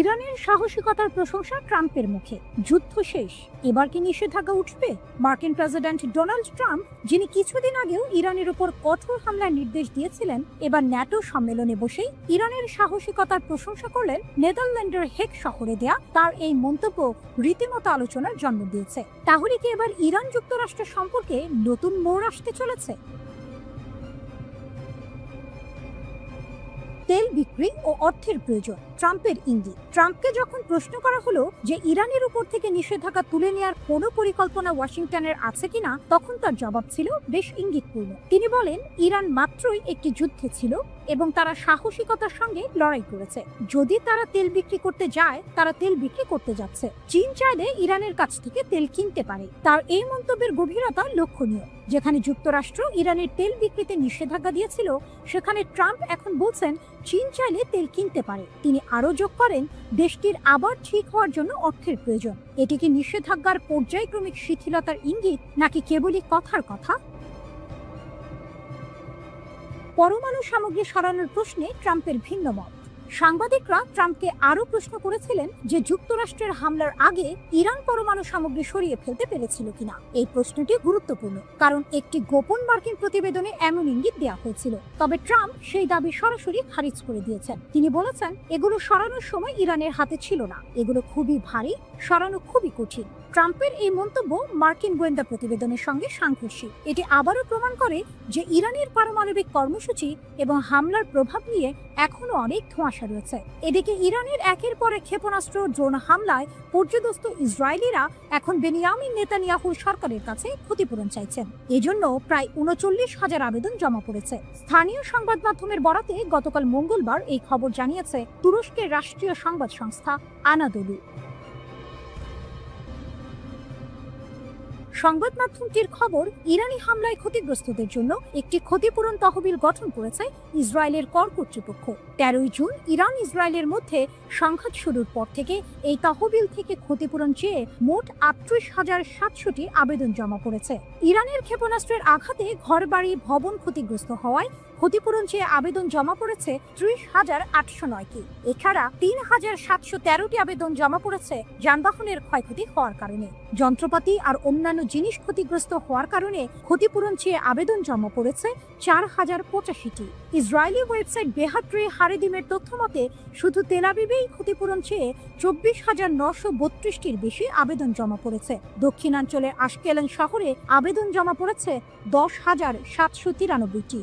ইরানের সাহসিকতার প্রশংসা ট্রাম্পের মুখে। যুদ্ধ শেষ, এবার কি নিষেধাজ্ঞা উঠবে? মার্কিন প্রেসিডেন্ট ডোনাল্ড ট্রাম্প, যিনি কিছুদিন আগেও ইরানের উপর কঠোর হামলার নির্দেশ দিয়েছিলেন, এবার ন্যাটো সম্মেলনে বসেই ইরানের সাহসিকতার প্রশংসা করলেন। নেদারল্যান্ডের হেগ শহরে দেয়া তার এই মন্তব্য রীতিমতো আলোচনার জন্ম দিয়েছে। তাহলে কি এবার ইরান যুক্তরাষ্ট্রের সম্পর্কে নতুন মোড় আসতে চলেছে? তেল বিক্রি সামগ্রী ও অর্থের প্রয়োজন। ট্রাম্পের ইঙ্গিত। ট্রাম্পকে যখন প্রশ্ন করা হলো যে ইরানের উপর থেকে নিষেধাজ্ঞা তুলে নেওয়ার কোনো পরিকল্পনা ওয়াশিংটনের আছে কিনা, তখন তার জবাব ছিল বেশ ইঙ্গিতপূর্ণ। তিনি বলেন, ইরান মাত্রই একটি যুদ্ধে ছিল এবং তারা সাহসিকতার সঙ্গে লড়াই করেছে। যদি তারা তেল বিক্রি করতে যায়, তারা তেল বিক্রি করতে যাচ্ছে। চীন চাইলে ইরানের কাছ থেকে তেল কিনতে পারে। তার এই মন্তব্যের গভীরতা লক্ষণীয়। যেখানে যুক্তরাষ্ট্র ইরানের তেল বিক্রিতে নিষেধাজ্ঞা দিয়েছিল, সেখানে ট্রাম্প এখন বলছেন চীন চাইলে তেল কিনতে পারে। তিনি আরও যোগ করেন, দেশটির আবার ঠিক হওয়ার জন্য অর্থের প্রয়োজন। এটি কি নিষেধাজ্ঞার পর্যায়ক্রমিক শিথিলতার ইঙ্গিত, নাকি কেবলই কথার কথা? পরমাণু সামগ্রী সরানোর প্রশ্নে ট্রাম্পের ভিন্ন মত। সাংবাদিকরা ট্রাম্পকে আরও প্রশ্ন করেছিলেন যে যুক্তরাষ্ট্রের হামলার আগে ইরান পরমাণু সামগ্রী সরিয়ে ফেলতে পেরেছিল কিনা। এই প্রশ্নটি গুরুত্বপূর্ণ, কারণ একটি গোপন মার্কিন প্রতিবেদনে এমন ইঙ্গিত দেওয়া হয়েছিল। তবে ট্রাম্প সেই দাবি সরাসরি খারিজ করে দিয়েছেন। তিনি বলেছেন, এগুলো সরানোর সময় ইরানের হাতে ছিল না, এগুলো খুবই ভারী, সরানো খুবই কঠিন। ট্রাম্পের এই মন্তব্য মার্কিন গোয়েন্দা প্রতিবেদনের সঙ্গে সাংঘর্ষিক। এটি আবারও প্রমাণ করে যে ইরানের পারমাণবিক কর্মসূচি এবং হামলার প্রভাব নিয়ে এখনো অনেক ধোঁয়াশা রয়েছে। এদিকে ইরানের একের পর এক ক্ষেপণাস্ত্র ড্রোন হামলায় পর্যদস্ত ইসরায়েলিরা এখন বেনিয়ামিন নেতানিয়াহুর সরকারের কাছে ক্ষতিপূরণ চাইছেন। এজন্য প্রায় ৩৯,০০০ আবেদন জমা পড়েছে। স্থানীয় সংবাদ মাধ্যমের বরাতে গতকাল মঙ্গলবার এই খবর জানিয়েছে তুরস্কের রাষ্ট্রীয় সংবাদ সংস্থা আনাদোলু। সংবাদ মাধ্যমটির খবর, ইরানি হামলায় ক্ষতিগ্রস্তদের জন্য একটি ক্ষতিপূরণ তহবিল গঠন করেছে ইসরায়েলের কর কর্তৃপক্ষ। ১৩ জুন ইরান ইসরায়েলের মধ্যে সংঘাত শুরুর পর থেকে এই তহবিল থেকে ক্ষতিপূরণ চেয়ে মোট ৩৮,৭০০টি আবেদন জমা পড়েছে। ইরানের ক্ষেপণাস্ত্রের আঘাতে ঘরবাড়ি ভবন ক্ষতিগ্রস্ত হওয়ায় ক্ষতিপূরণ চেয়ে আবেদন জমা পড়েছে ৩০,৮০৯টি। এছাড়া ৩,৭১৩টি আবেদন জমা পড়েছে যানবাহনের ক্ষয়ক্ষতি হওয়ার কারণে। যন্ত্রপাতি আর অন্যান্য জিনিস ক্ষতিগ্রস্ত হওয়ার কারণে ক্ষতিপূরণ চেয়ে আবেদন জমা পড়েছে ৪,০৮৫টি। ইসরায়েলি ওয়েবসাইট বেহাট্রে হারেদিমের তথ্য মতে শুধু তেল আবিবেই ক্ষতিপূরণ চেয়ে ২৪,৯৩২টির বেশি আবেদন জমা পড়েছে। দক্ষিণাঞ্চলের আশকেলন শহরে আবেদন জমা পড়েছে ১০,৭৯৩টি।